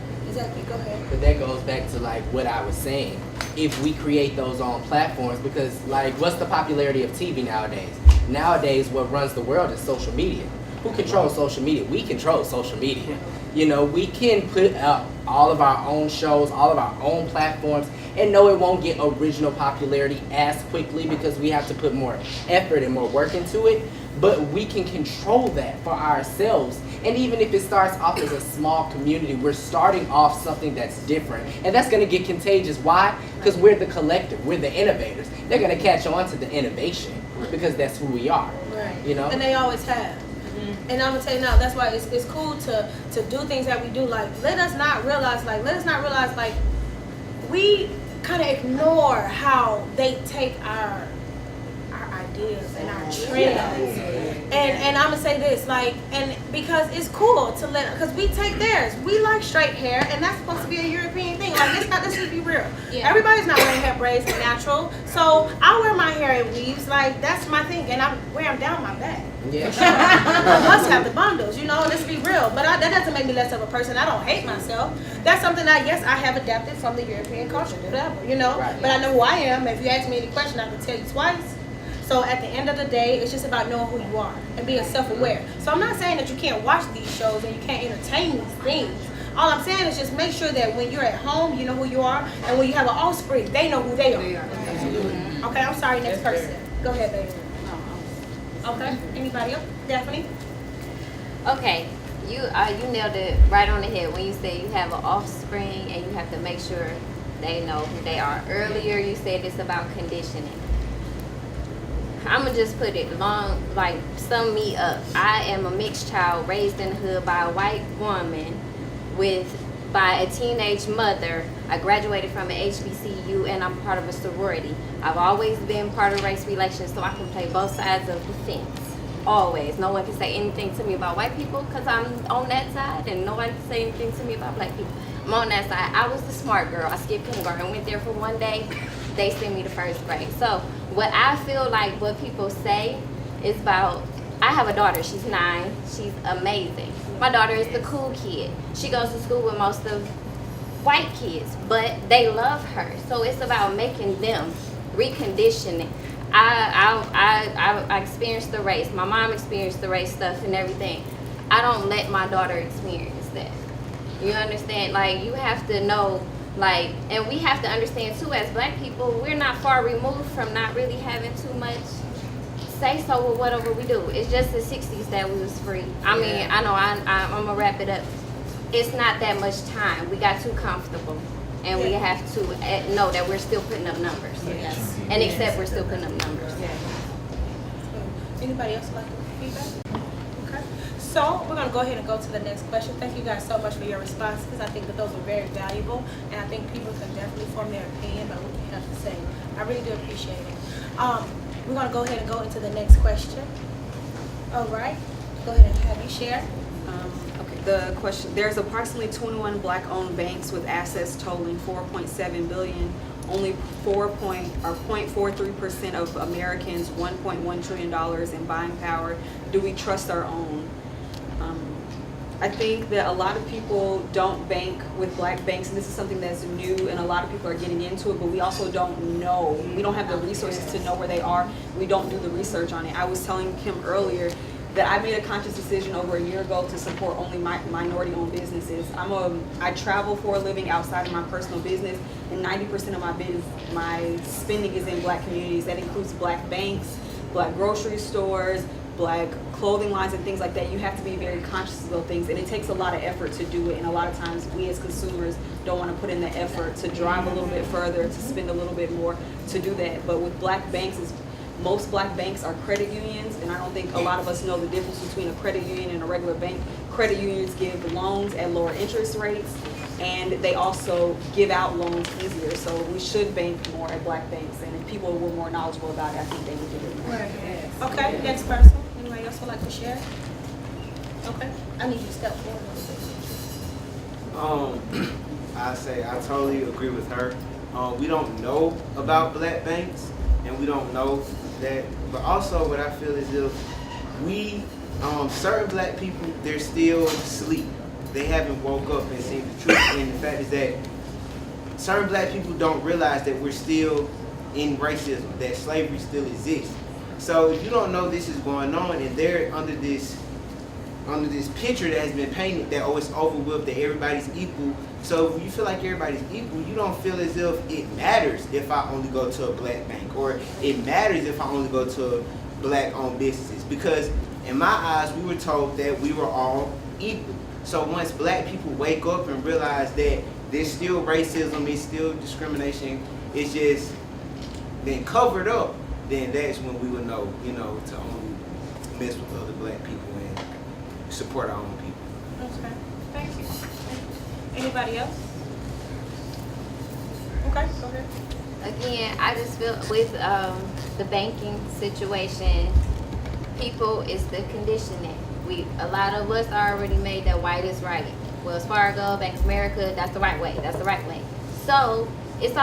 Speaker 1: Go ahead.
Speaker 19: But that goes back to like what I was saying. If we create those on platforms, because like what's the popularity of TV nowadays? Nowadays, what runs the world is social media. Who controls social media? We control social media. We can put up all of our own shows, all of our own platforms, and no, it won't get original popularity as quickly because we have to put more effort and more work into it. But we can control that for ourselves. And even if it starts off as a small community, we're starting off something that's different. And that's going to get contagious. Why? Because we're the collective. We're the innovators. They're going to catch on to the innovation because that's who we are.
Speaker 1: Right.
Speaker 19: And
Speaker 1: they always have. And I'm going to tell you now, that's why it's cool to do things that we do. Like, let us not realize, we kind of ignore how they take our ideas and our trends. And I'm gonna say this, and because it's cool to because we take theirs. We like straight hair, and that's supposed to be a European thing. Like, let's just be real. Yeah. Everybody's not wearing hair braids and natural. So I wear my hair in weaves, like that's my thing, and I wear them down my back. Yeah. I must have the bundles, let's be real. But that doesn't make me less of a person. I don't hate myself. That's something that, yes, I have adapted from the European culture, whatever, Right. But I know who I am. If you ask me any question, I can tell you twice. So at the end of the day, it's just about knowing who you are and being self-aware. So I'm not saying that you can't watch these shows and you can't entertain these things. All I'm saying is just make sure that when you're at home, you know who you are, and when you have an offspring, they know who they are. Okay, I'm sorry, next person. Go ahead, baby. Okay, anybody else? Daphne?
Speaker 4: Okay, you nailed it right on the head when you say you have an offspring and you have to make sure they know who they are. Earlier you said it's about conditioning. I'm gonna just put it sum me up. I am a mixed child raised in the hood by a white woman by a teenage mother. I graduated from an HBCU and I'm part of a sorority. I've always been part of race relations, so I can play both sides of the fence. Always. No one can say anything to me about white people because I'm on that side, and nobody can say anything to me about black people. I'm on that side. I was the smart girl. I skipped kindergarten, went there for one day. They sent me to first grade. So what I feel like what people say is about, I have a daughter. She's 9. She's amazing. My daughter is the cool kid. She goes to school with most of white kids, but they love her. So it's about making them reconditioning. I experienced the race. My mom experienced the race stuff and everything. I don't let my daughter experience that. You understand? Like, you have to know, like, and we have to understand too, as Black people, we're not far removed from not really having too much say so with whatever we do. It's just the 60s that we was free. I mean, I know I'm gonna wrap it up. It's not that much time. We got too comfortable, and we have to know that we're still putting up numbers.
Speaker 1: Yes.
Speaker 4: And accept we're still putting up numbers.
Speaker 1: Anybody else like feedback? Okay. So we're gonna go ahead and go to the next question. Thank you guys so much for your responses. I think that those are very valuable, and I think people can definitely form their opinion about what you have to say. I really do appreciate it. We're gonna go ahead and go into the next question. All right. Go ahead and have you share.
Speaker 16: Okay, the question, there's approximately 21 Black-owned banks with assets totaling $4.7 billion. Only 0.43% of Americans, $1.1 trillion in buying power. Do we trust our own? I think that a lot of people don't bank with Black banks, and this is something that's new, and a lot of people are getting into it, but we also don't know. We don't have the resources to know where they are. We don't do the research on it. I was telling Kim earlier that I made a conscious decision over a year ago to support only minority-owned businesses. I travel for a living outside of my personal business, and 90% of my spending is in Black communities. That includes Black banks, Black grocery stores, Black clothing lines, and things like that. You have to be very conscious of those things, and it takes a lot of effort to do it. And a lot of times, we as consumers don't want to put in the effort to drive a little bit further, to spend a little bit more to do that. But with Black banks, most Black banks are credit unions, and I don't think a lot of us know the difference between a credit union and a regular bank. Credit unions give loans at lower interest rates, and they also give out loans easier. So we should bank more at Black banks, and if people were more knowledgeable about it, I think they would do it more.
Speaker 1: Okay, next person. Anybody else would like to share? Okay, I need you to step forward a little bit.
Speaker 8: I say I totally agree with her. We don't know about Black banks, and we don't know that. But also, what I feel is if we, certain Black people, they're still asleep. They haven't woke up and seen the truth. And the fact is that certain Black people don't realize that we're still in racism, that slavery still exists. So if you don't know this is going on, and they're under this picture that has been painted that, oh, it's over with, that everybody's equal. So if you feel like everybody's equal, you don't feel as if it matters if I only go to a Black bank, or it matters if I only go to Black-owned businesses. Because in my eyes, we were told that we were all equal. So once Black people wake up and realize that there's still racism, there's still discrimination, it's just been covered up, then that's when we would know, to only mess with other Black people and support our own people.
Speaker 1: Okay, thank you. Anybody else? Okay, go ahead.
Speaker 4: Again, I just feel with the banking situation, people, is the conditioning. A lot of us already made that white is right. Wells Fargo, Bank of America, that's the right way. That's the right way. So it's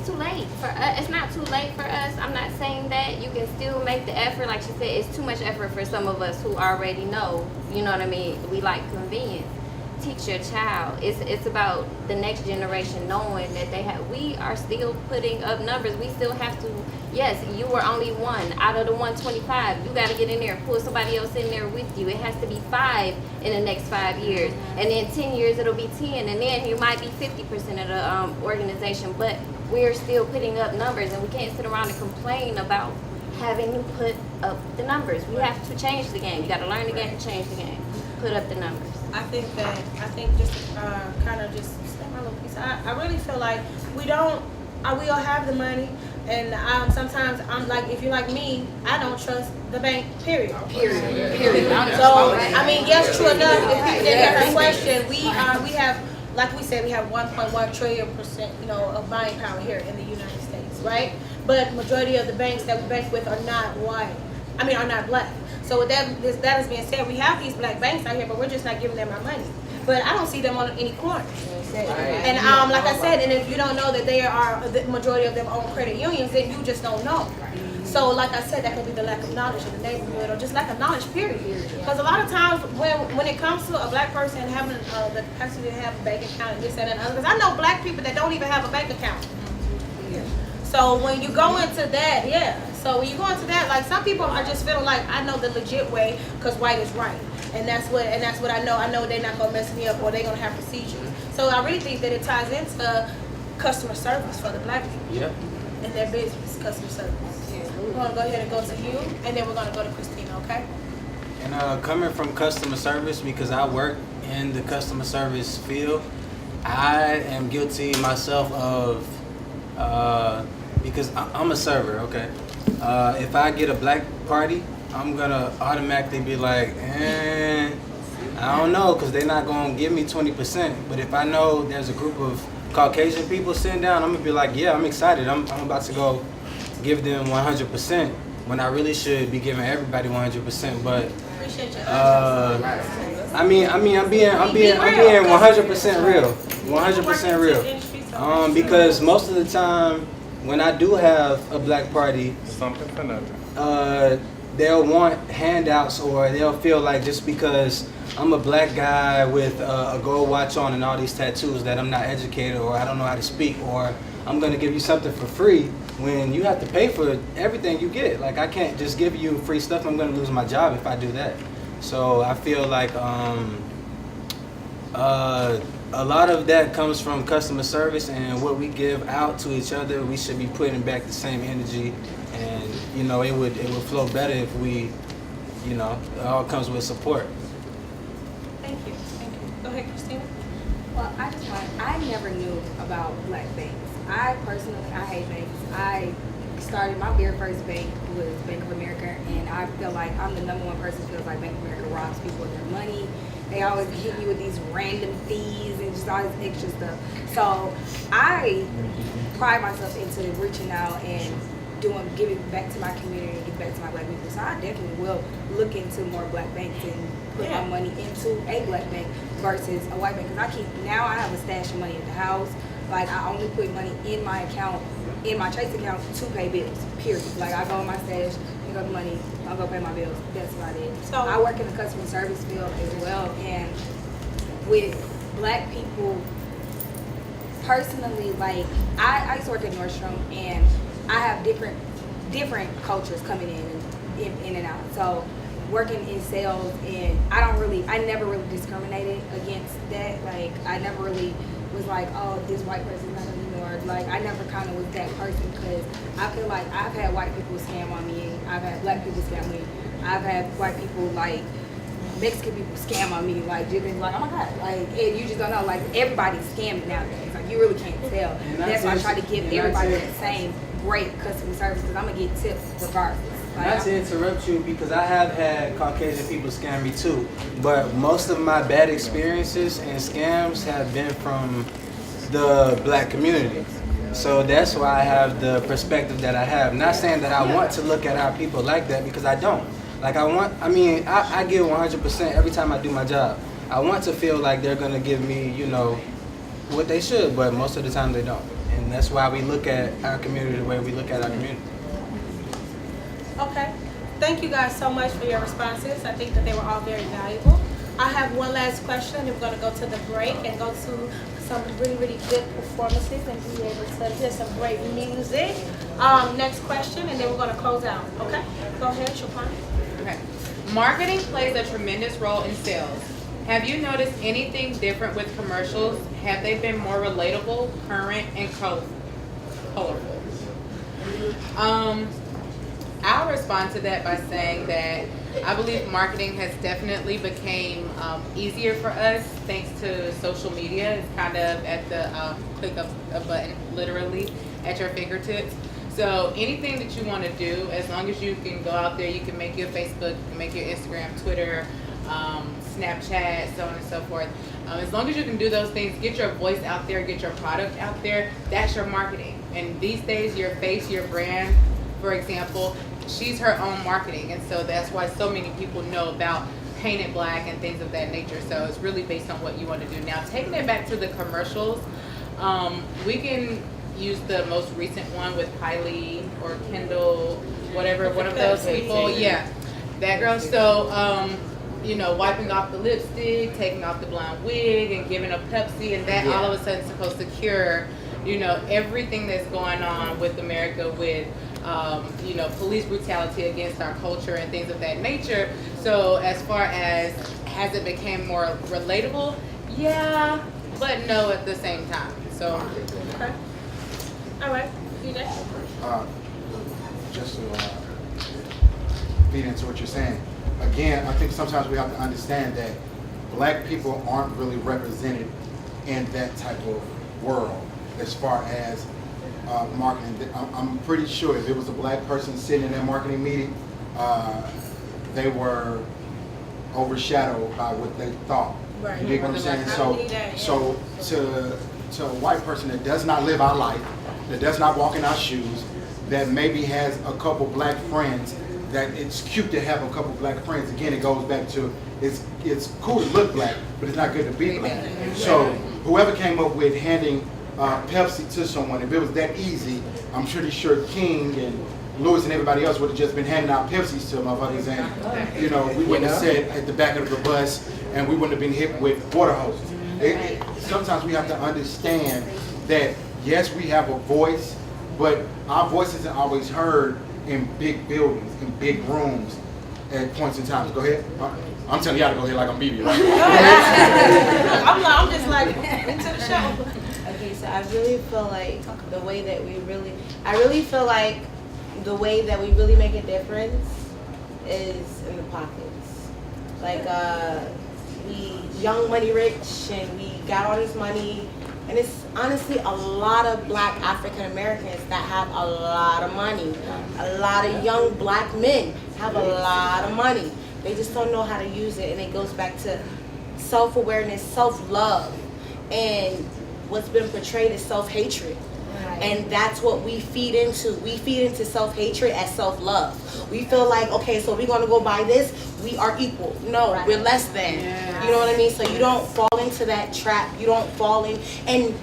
Speaker 4: too late for us. It's not too late for us. I'm not saying that. You can still make the effort. Like she said, it's too much effort for some of us who already know. You know what I mean? We like convenience. Teach your child. It's about the next generation knowing that we are still putting up numbers. We still have to, yes, you were only one out of the 125. You got to get in there, pull somebody else in there with you. It has to be 5 in the next 5 years. And then 10 years, it'll be 10. And then you might be 50% of the organization. But we're still putting up numbers, and we can't sit around and complain about having to put up the numbers. We have to change the game. You got to learn the game and change the game. Put up the numbers.
Speaker 1: I think just kind of just say my little piece. I really feel like we all have the money, and sometimes I'm like, if you're like me, I don't trust the bank. Period. So I mean, yes, true enough. If you didn't get her question, we have, like we said, we have 1.1 trillion%, of buying power here in the United States, right? But majority of the banks that we bank with are not white. Are not Black. So with that is being said, we have these Black banks out here, but we're just not giving them our money. But I don't see them on any corner. And like I said, and if you don't know that they are, the majority of them own credit unions, then you just don't know. So like I said, that could be the lack of knowledge in the neighborhood, or just lack of knowledge, period. Because a lot of times when it comes to a Black person having the capacity to have a bank account and this and other, because I know Black people that don't even have a bank account. So when you go into that, so when you go into that, like some people are just feeling like, I know the legit way because white is right. and that's what I know. I know they're not gonna mess me up or they're gonna have procedures. So I really think that it ties into customer service for the Black people.
Speaker 7: Yeah.
Speaker 1: In their business, customer service. We're gonna go ahead and go to you, and then we're gonna go to Christina. Okay?
Speaker 7: And coming from customer service, because I work in the customer service field, I am guilty myself of, because I'm a server, okay? If I get a Black party, I'm gonna automatically be like, I don't know, because they're not gonna give me 20%. But if I know there's a group of Caucasian people sitting down, I'm gonna be like, yeah, I'm excited. I'm about to go give them 100% when I really should be giving everybody 100%. But I'm being 100% real, 100% real. Because most of the time when I do have a Black party,
Speaker 21: something for nothing.
Speaker 7: They'll want handouts, or they'll feel like just because I'm a Black guy with a gold watch on and all these tattoos that I'm not educated, or I don't know how to speak, or I'm gonna give you something for free when you have to pay for everything you get. Like, I can't just give you free stuff. I'm gonna lose my job if I do that. So I feel like a lot of that comes from customer service, and what we give out to each other, we should be putting back the same energy, and you know, it would flow better if we, you know, it all comes with support.
Speaker 1: Thank you. Go ahead, Christina.
Speaker 13: Well, I never knew about Black banks. I hate banks. I started, my very first bank was Bank of America, and I feel like I'm the #1 person who feels like Bank of America robs people of their money. They always hit you with these random fees and just all this extra stuff. So I pride myself into reaching out and giving back to my community and giving back to my Black people. So I definitely will look into more Black banks and put my money into a Black bank versus a white bank. Because I have a stash of money at the house. Like, I only put money in my account, in my Chase account, to pay bills, period. Like, I go in my stash, pick up the money, I'll go pay my bills. That's about it. So I work in the customer service field as well, and with Black people, personally, like, I used to work at Nordstrom, and I have different cultures coming in and out. So working in sales, and I never really discriminated against that. Like, I never really was like, oh, this white person's not anymore. Like, I never kind of was that person, because I feel like I've had white people scam on me, and I've had Black people scam me. I've had white people, like, Mexican people scam on me, like, just like, oh my God, like, you just don't know, like, everybody's scamming nowadays. Like, you really can't tell. That's why I try to give everybody that same great customer service, because I'm gonna get tips regardless. Like,
Speaker 7: Not to interrupt you, because I have had Caucasian people scam me too, but most of my bad experiences and scams have been from the Black community. So that's why I have the perspective that I have. Not saying that I want to look at our people like that, because I don't. Like, I give 100% every time I do my job. I want to feel like they're gonna give me, you know, what they should, but most of the time they don't. And that's why we look at our community the way we look at our community.
Speaker 1: Okay. Thank you guys so much for your responses. I think that they were all very valuable. I have one last question, and we're going to go to the break and go to some really, really good performances and be able to hear some great music. Next question, and then we're going to close out. Okay? Go ahead, Chopin.
Speaker 14: Okay. Marketing plays a tremendous role in sales. Have you noticed anything different with commercials? Have they been more relatable, current, and colorful? I'll respond to that by saying that I believe marketing has definitely became easier for us thanks to social media. It's kind of at the click of a button, literally at your fingertips. So anything that you want to do, as long as you can go out there, you can make your Facebook, you can make your Instagram, Twitter, Snapchat, so on and so forth. As long as you can do those things, get your voice out there, get your product out there, that's your marketing. And these days, your face, your brand, for example, she's her own marketing. And so that's why so many people know about Painted Black and things of that nature. So it's really based on what you want to do. Now, taking it back to the commercials, we can use the most recent one with Kylie or Kendall, whatever, one of those people. Yeah, that girl. So, you know, wiping off the lipstick, taking off the blonde wig, and giving a Pepsi, and that all of a sudden is supposed to cure, you know, everything that's going on with America with, you know, police brutality against our culture and things of that nature. So as far as as it became more relatable, yeah, but no at the same time. So.
Speaker 1: Okay. All right. You next.
Speaker 11: Just to feed into what you're saying, again, I think sometimes we have to understand that Black people aren't really represented in that type of world as far as marketing. I'm pretty sure if it was a Black person sitting in that marketing meeting, they were overshadowed by what they thought.
Speaker 1: Right.
Speaker 11: You get what I'm saying? So to a white person that does not live our life, that does not walk in our shoes, that maybe has a couple Black friends, that it's cute to have a couple Black friends. Again, it goes back to it's cool to look Black, but it's not good to be Black. So whoever came up with handing Pepsi to someone, if it was that easy, I'm pretty sure King and Lewis and everybody else would have just been handing out Pepsis to motherfuckers, and we wouldn't have sat at the back of the bus and we wouldn't have been hit with water hoses. Sometimes we have to understand that yes, we have a voice, but our voice isn't always heard in big buildings, in big rooms at points in time. Go ahead. I'm telling y'all to go ahead like I'm BB. Right?
Speaker 1: I'm just like into the show.
Speaker 12: Okay, so I really feel like the way that we really make a difference is in the pockets. Like we young, money, rich, and we got all this money. And it's honestly a lot of Black African Americans that have a lot of money. A lot of young Black men have a lot of money. They just don't know how to use it, and it goes back to self-awareness, self-love, and what's been portrayed as self-hatred. And that's what we feed into. We feed into self-hatred as self-love. We feel like, okay, so we're going to go buy this, we are equal. No, we're less than. You know what I mean? So you don't fall into that trap. You don't fall in. And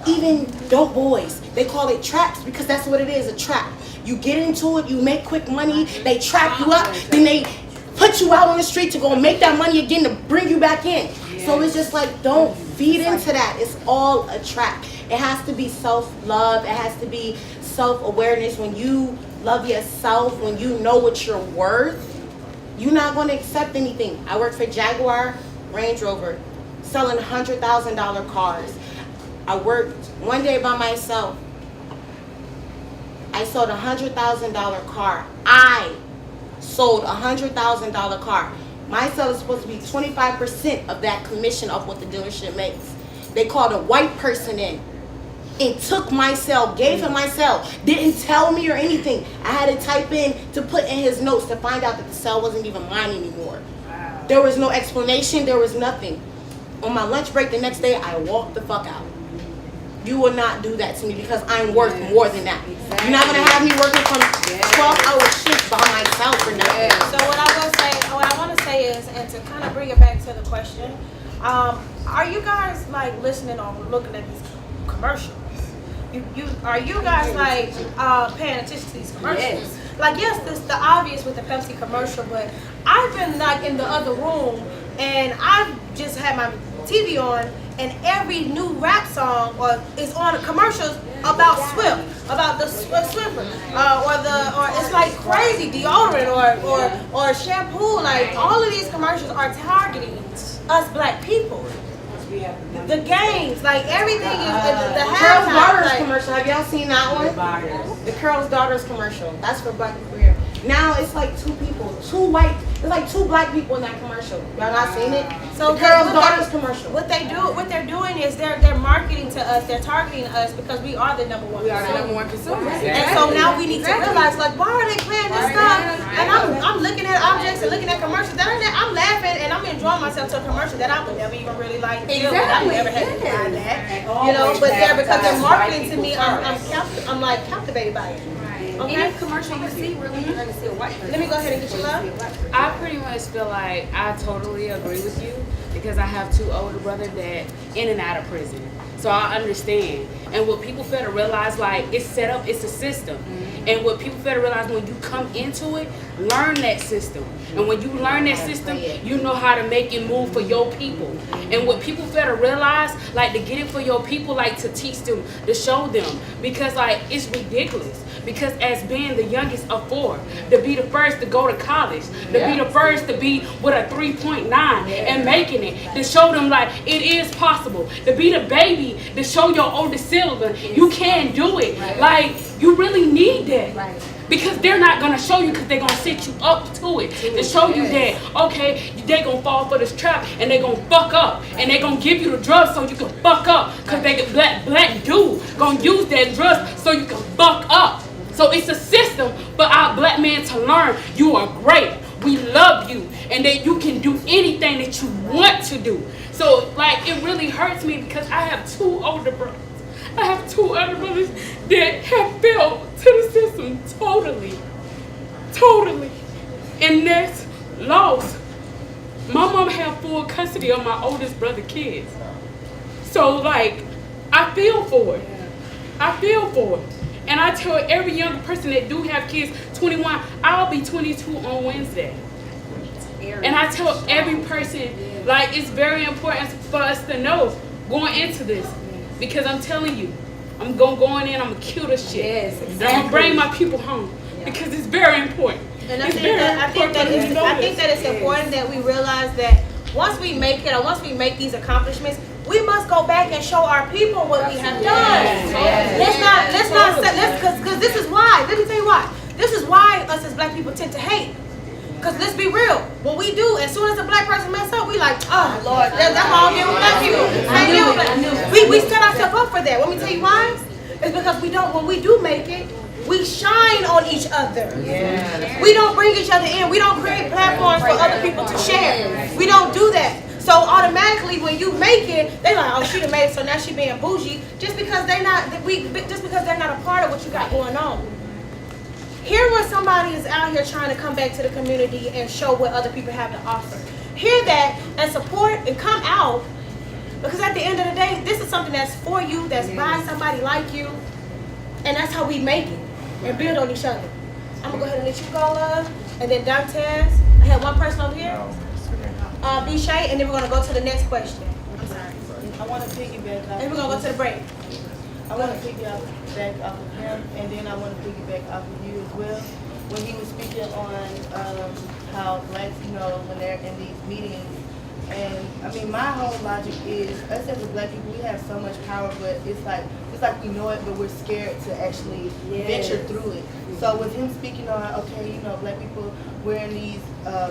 Speaker 12: even dope boys, they call it traps because that's what it is, a trap. You get into it, you make quick money, they trap you up, then they put you out on the street to go make that money again to bring you back in. So it's just like, don't feed into that. It's all a trap. It has to be self-love. It has to be self-awareness. When you love yourself, when you know what you're worth, you're not going to accept anything. I work for Jaguar, Range Rover, selling $100,000 cars. I worked one day by myself. I sold a $100,000 car. I sold a $100,000 car. My sale is supposed to be 25% of that commission of what the dealership makes. They called a white person in and took my sale, gave him my sale, didn't tell me or anything. I had to type in to put in his notes to find out that the sale wasn't even mine anymore. Wow. There was no explanation, there was nothing. On my lunch break the next day, I walked the fuck out. You will not do that to me because I'm worth more than that. Exactly. You're not gonna have me working from 12-hour shifts by myself for nothing.
Speaker 1: So what I want to say is, and to kind of bring it back to the question, are you guys like listening or looking at these commercials? Are you guys like paying attention to these commercials? Yes. Like yes, this the obvious with the Pepsi commercial, but I've been like in the other room and I've just had my TV on, and every new rap song is on commercials about Swift, about the Swiffer, or it's like crazy deodorant or shampoo. Like all of these commercials are targeting us Black people. The games, like everything is the
Speaker 12: Curls Daughters
Speaker 1: like,
Speaker 12: commercial. Have y'all seen that one? The Curls Daughters commercial. That's for Black career. Now it's like two Black people in that commercial. Y'all not seen it? So the Curls Daughters commercial.
Speaker 1: What they're doing is they're marketing to us. They're targeting us because we are the number one.
Speaker 12: We are the number one consumer.
Speaker 1: And so now we need to realize, like, why are they playing this stuff? And I'm looking at objects and looking at commercials. I'm laughing and I'm enjoying myself to a commercial that I would never even really like. Exactly. I never had to buy that. You know, but because they're marketing to me, I'm like captivated by it.
Speaker 3: Okay. Any commercial you see, really, you're going to see a white person.
Speaker 1: Let me go ahead and get you love.
Speaker 2: I pretty much feel like I totally agree with you because I have two older brothers that in and out of prison. So I understand. And what people fail to realize, like, it's set up, it's a system. And what people fail to realize when you come into it, learn that system. And when you learn that system, you know how to make it move for your people. And what people fail to realize, like to get it for your people, like to teach them, to show them. Because like it's ridiculous. Because as being the youngest of 4, to be the first to go to college, to be the first to be with a 3.9 and making it, to show them like it is possible. To be the baby, to show your older sibling you can do it. Like you really need that. Because they're not going to show you because they're going to set you up to it. To show you that, okay, they're going to fall for this trap and they're going to fuck up. And they're going to give you the drugs so you can fuck up. Because they get black dude going to use that drugs so you can fuck up. So it's a system for our black men to learn you are great. We love you. And that you can do anything that you want to do. So like it really hurts me because I have 2 older brothers. I have 2 other brothers that have failed to the system totally. And that's lost. My mom had full custody of my oldest brother kids. So like, I feel for it. And I tell every young person that do have kids, 21, I'll be 22 on Wednesday. And I tell every person, like it's very important for us to know going into this. Because I'm telling you, I'm going to go in there and I'm going to kill this shit. Yes, exactly. And I'm going to bring my people home. Because it's very important.
Speaker 1: And I think that it's important that we realize that once we make it or once we make these accomplishments, we must go back and show our people what we have done. Because this is why. Let me tell you why. This is why us as black people tend to hate. Because let's be real, what we do, as soon as a black person mess up, we like, oh Lord, that's all deal with black people. We set ourselves up for that. Let me tell you why. It's because when we do make it, we shine on each other. We don't bring each other in. We don't create platforms for other people to share. We don't do that. So automatically when you make it, they like, oh, she done made it, so now she being bougie. Just because they're not a part of what you got going on. Hear when somebody is out here trying to come back to the community and show what other people have to offer. Hear that and support and come out. Because at the end of the day, this is something that's for you, that's by somebody like you. And that's how we make it and build on each other. I'm going to go ahead and let you go, love. And then Dantes. I have one person over here. Bishay, and then we're going to go to the next question. I'm sorry.
Speaker 12: I want to piggyback off.
Speaker 1: And we're going to go to the break.
Speaker 12: I want to piggyback off of him, and then I want to piggyback off of you as well. When he was speaking on how blacks, when they're in these meetings, and I mean, my whole logic is, us as a black people, we have so much power, but it's like we know it, but we're scared to actually venture through it. So with him speaking on, okay, black people, we're in these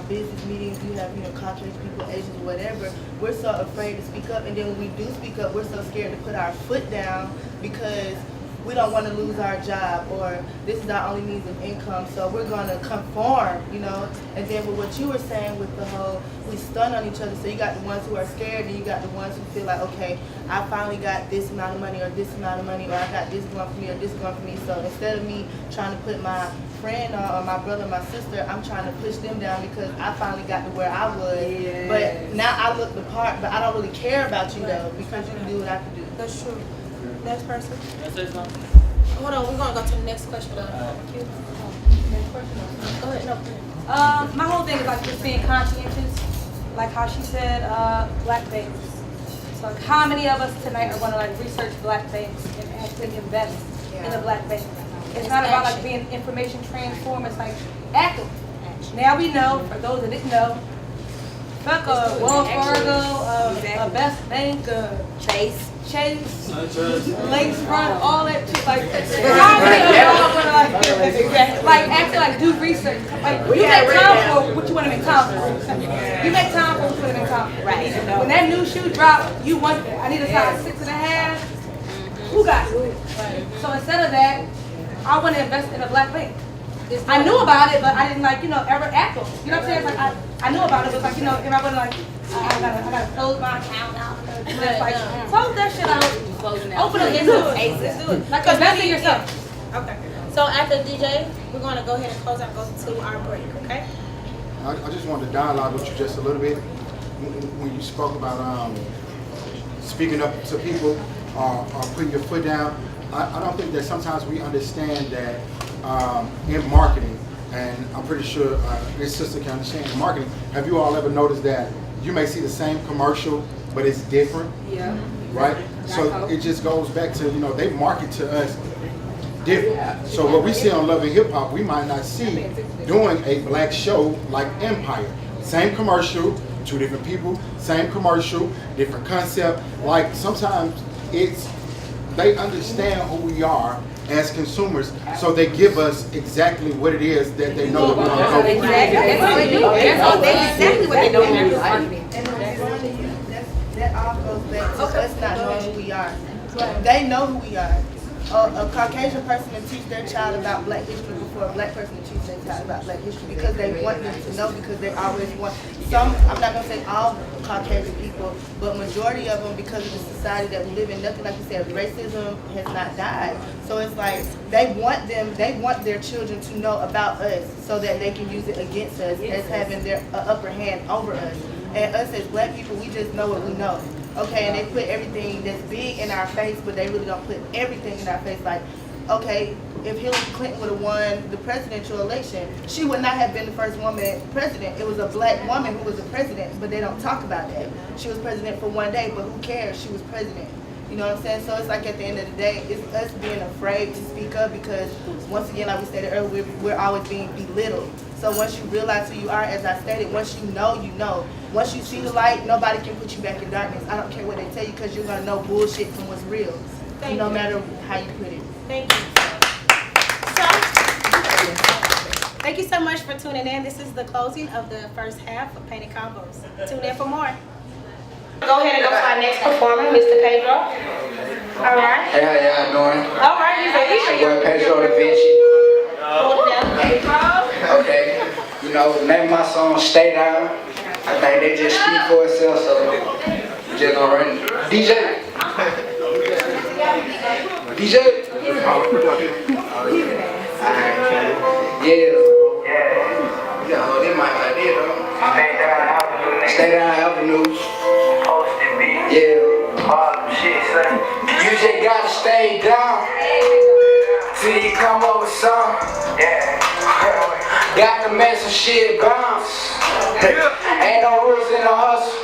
Speaker 12: business meetings, you have, Caucasian people, Asians, whatever, we're so afraid to speak up, and then when we do speak up, we're so scared to put our foot down because we don't want to lose our job, or this is our only means of income, so we're going to conform, and then with what you were saying with the whole, we stun on each other, so you got the ones who are scared, and you got the ones who feel like, okay, I finally got this amount of money, or this amount of money, or I got this going for me, or this going for me, so instead of me trying to put my friend or my brother or my sister, I'm trying to push them down because I finally got to where I was, but now I look the part, but I don't really care about you though, because you can do what I can do.
Speaker 1: That's true. Next person.
Speaker 12: Hold
Speaker 1: on, we're going to go to the next question. Next question. Go ahead. No.
Speaker 13: My whole thing is like just being conscientious, like how she said, black banks. So like how many of us tonight are going to like research black banks and actually invest in a black bank? It's not about like being information transform. It's like active. Now we know, for those that didn't know, fuck a Wells Fargo, a Best Bank, Chase, Lakes Front, all that shit. Like, like actually like do research. Like you make time for what you want to make time for. You make time for what you want to make time for. Right. When that new shoe drop, you want that. I need a size 6.5. Who got it? So instead of that, I want to invest in a black bank. I knew about it, but I didn't ever act on it. You know what I'm saying? It's like I knew about it, but if I want to I gotta close my account out. Close that shit out. Open up your do it. Like invest in yourself.
Speaker 1: Okay. So after DJ, we're going to go ahead and close out, go to our break, okay?
Speaker 11: I just wanted to dialogue with you just a little bit when you spoke about speaking up to people or putting your foot down. I don't think that sometimes we understand that in marketing, and I'm pretty sure this sister can understand in marketing. Have you all ever noticed that you may see the same commercial, but it's different?
Speaker 13: Yeah.
Speaker 11: Right? So it just goes back to, you know, they market to us different. So what we see on Love and Hip Hop, we might not see doing a black show like Empire. Same commercial, two different people, same commercial, different concept. Like sometimes they understand who we are as consumers, so they give us exactly what it is that they know that we're going to go for.
Speaker 12: Exactly. That's all they do. That's exactly what they know. That all goes back to us not knowing who we are. They know who we are. A Caucasian person will teach their child about Black history before a Black person will teach their child about Black history because they want them to know, because they always want some. I'm not gonna say all Caucasian people, but majority of them, because of the society that we live in. Nothing, like you said, racism has not died. So it's like they want their children to know about us so that they can use it against us as having their upper hand over us. And us as Black people, we just know what we know. Okay, and they put everything that's big in our face, but they really don't put everything in our face. Like, okay, if Hillary Clinton would have won the presidential election, she would not have been the first woman president. It was a Black woman who was the president, but they don't talk about that. She was president for one day, but who cares? She was president. You know what I'm saying? So it's like at the end of the day, it's us being afraid to speak up because, once again, like we stated earlier, we're always being belittled. So once you realize who you are, as I stated, once you know, you know. Once you see the light, nobody can put you back in darkness. I don't care what they tell you, because you're going to know bullshit from what's real. No matter how you put it.
Speaker 1: Thank you. Thank you so much for tuning in. This is the closing of the first half of Painted Convos. Tune in for more. Go ahead and go to our next performer, Mr. Pedro. All right.
Speaker 6: Hey, how y'all doing?
Speaker 1: All right, he's
Speaker 6: Boy, Pedro Da Vinci.
Speaker 1: Pedro.
Speaker 6: Okay. You know, the name of my song, Stay Down. I think they just speak for itself, so we just gonna run. DJ. DJ. Yeah. Yo, they might like that, though. Stay Down Avenue. Yeah. You just gotta stay down till you come up with some. Got to make some shit bounce. Ain't no rules in the hustle.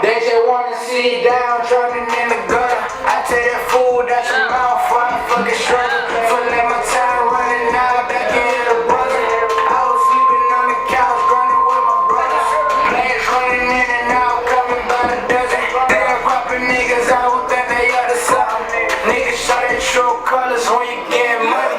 Speaker 6: They just wanna see you down, drowning in the gutter. I tell that fool that's your mouth, I fucking struggle. For let my time running out, back in the brother. I was sleeping on the couch, grinding with my brothers. Players running in and out, coming by the dozen. They are popping niggas, I would think they ought to something. Niggas show their true colors when you get money.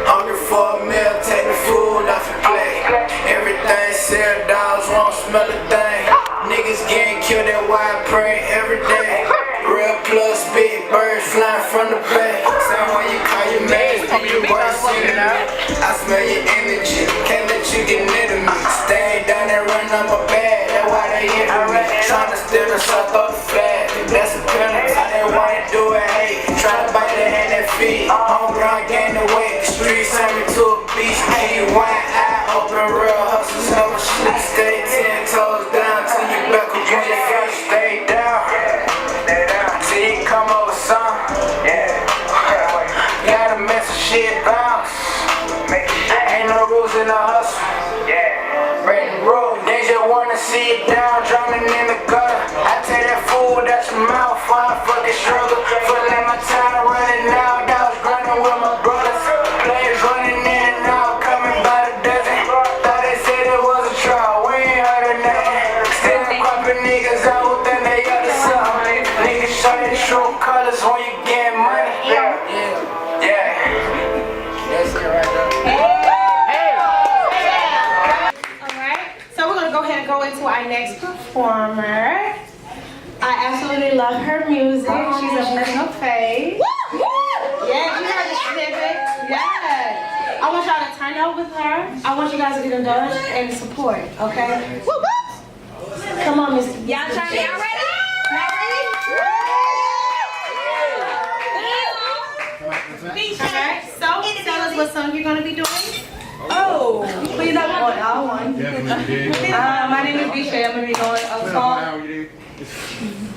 Speaker 6: Hungry for a meal, take the food off your plate. Everything said, dogs won't smell a thing. Niggas getting killed at wide praying every day. Real plus big birds flying from the bay. Same when you call your man, you worse in it. I smell your energy, can't let you get near to me. Stay down and run on my bag, that's why they hit me. Tryna steal the shot off the flag, that's a penalty. I didn't wanna do it, hey. Tryna bite the hand that feet. Homegrown gain the weight, the streets send me to a beach. Hey, one eye open, real hustles never sleep. Stay 10 toes down till you back up on your feet. Stay down till you come over some. Gotta make some shit bounce. Ain't no rules in the hustle. Break the road, they just wanna see it down, drowning in the gutter. I tell that fool that's your mouth, I fucking struggle. For let my time running out, I was grinding with my brothers. Players running in and out, coming by the dozen. Thought they said it was a trial, we ain't heard of nothing. Still popping niggas out, then they got to something. Niggas show their true colors when you get money. That's it right there.
Speaker 1: Go ahead and go into our next performer. I absolutely love her music. She's a personal face. Yeah, you heard the snippet. Yeah. I want y'all to turn up with her. I want you guys to get indulged and support, okay? Come on, Miss. Y'all ready? Y'all ready? Alright, so tell us what song you're gonna be doing. Oh, please don't want all one. My name is Bisha. I'm gonna be doing a song.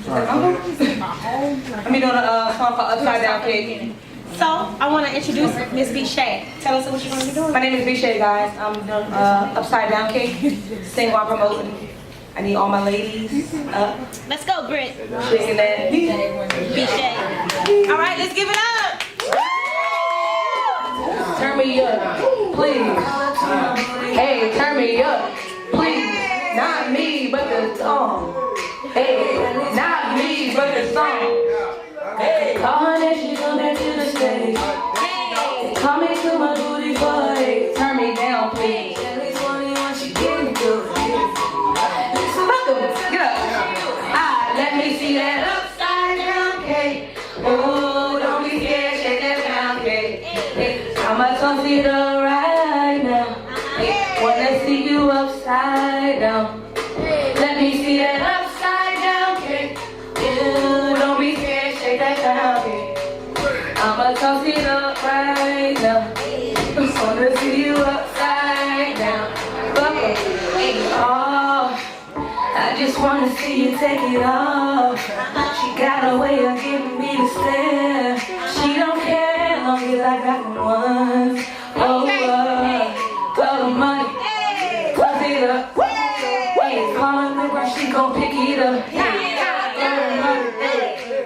Speaker 1: I'm gonna be doing a song called Upside Down Cake. So I want to introduce Miss B. Shay. Tell us what you're going to be doing.
Speaker 9: My name is B. Shay, guys. I'm doing upside down cake. Sing while promoting. I need all my ladies up.
Speaker 1: Let's go, Britt.
Speaker 9: Shaking that.
Speaker 1: B. Shay. All right, let's give it up.
Speaker 9: Turn me up, please. Hey, turn me up, please. Not me, but the song. Hey, not me, but the song. Hey, call her and she come back to the stage. Call me to my booty for hey, turn me down, please. At least when she getting good. Get up. Let me see that upside down cake. Oh, don't be scared, shake that down cake. I'ma toss it up right now. Wanna see you upside down. Let me see that upside down cake. Ooh, don't be scared, shake that down cake. I'ma toss it up right now. Wanna see you upside down. Oh, I just wanna see you take it off. She got a way of giving me the stare. She don't care as long as I got the ones. Oh, all the money, toss it up. Hey, calling the girl, she gon' pick it up.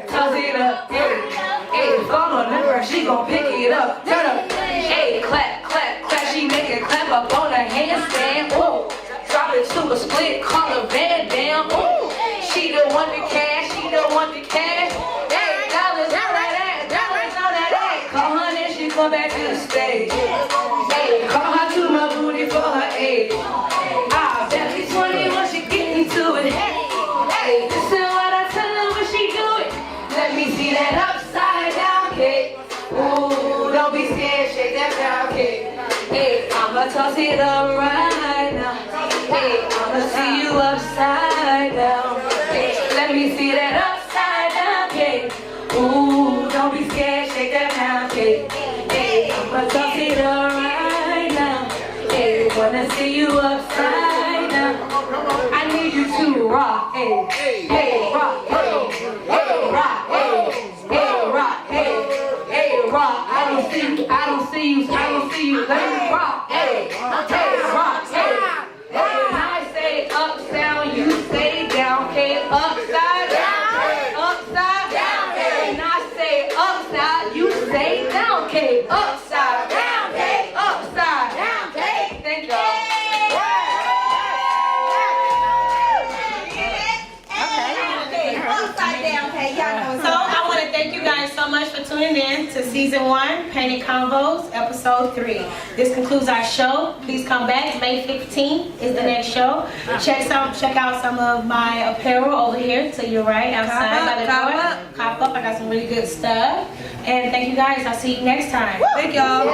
Speaker 9: Toss it up. Hey, calling the girl, she gon' pick it up. Turn up. Hey, clap, clap, clap. She make it clap up on her handstand. Ooh. Drop it to a split, call her van down. Ooh, she the one to cash, she the one to cash. Hey, dollars on that ass, dollars on that ass. Call her and she come back to the stage. Hey, call her to my booty for her age. I bet she's 20 when she get into it. Hey, listen what I tell her when she do it. Let me see that upside down cake. Ooh, don't be scared, shake that down cake. Hey, I'ma toss it up right now. Hey, I'ma see you upside down. Hey, let me see that upside down cake. Ooh, don't be scared, shake that pound cake. Hey, I'ma toss it up right now. Hey, wanna see you upside down. I need you to rock, hey, hey, rock, hey, hey, rock, hey, hey, rock, hey, hey, rock. I don't see you, I don't see you, I don't see you. Let me rock, hey, hey, rock, hey. When I say up down, you say down, okay? Upside down, upside down. When I say upside, you say down, okay? Upside down, okay? Upside down, okay? Thank y'all.
Speaker 1: So I want to thank you guys so much for tuning in to season 1, Painted Convos, episode 3. This concludes our show. Please come back. May 15th is the next show. Check out some of my apparel over here to your right outside by the door. Cop up. I got some really good stuff. And thank you guys. I'll see you next time.
Speaker 9: Thank y'all.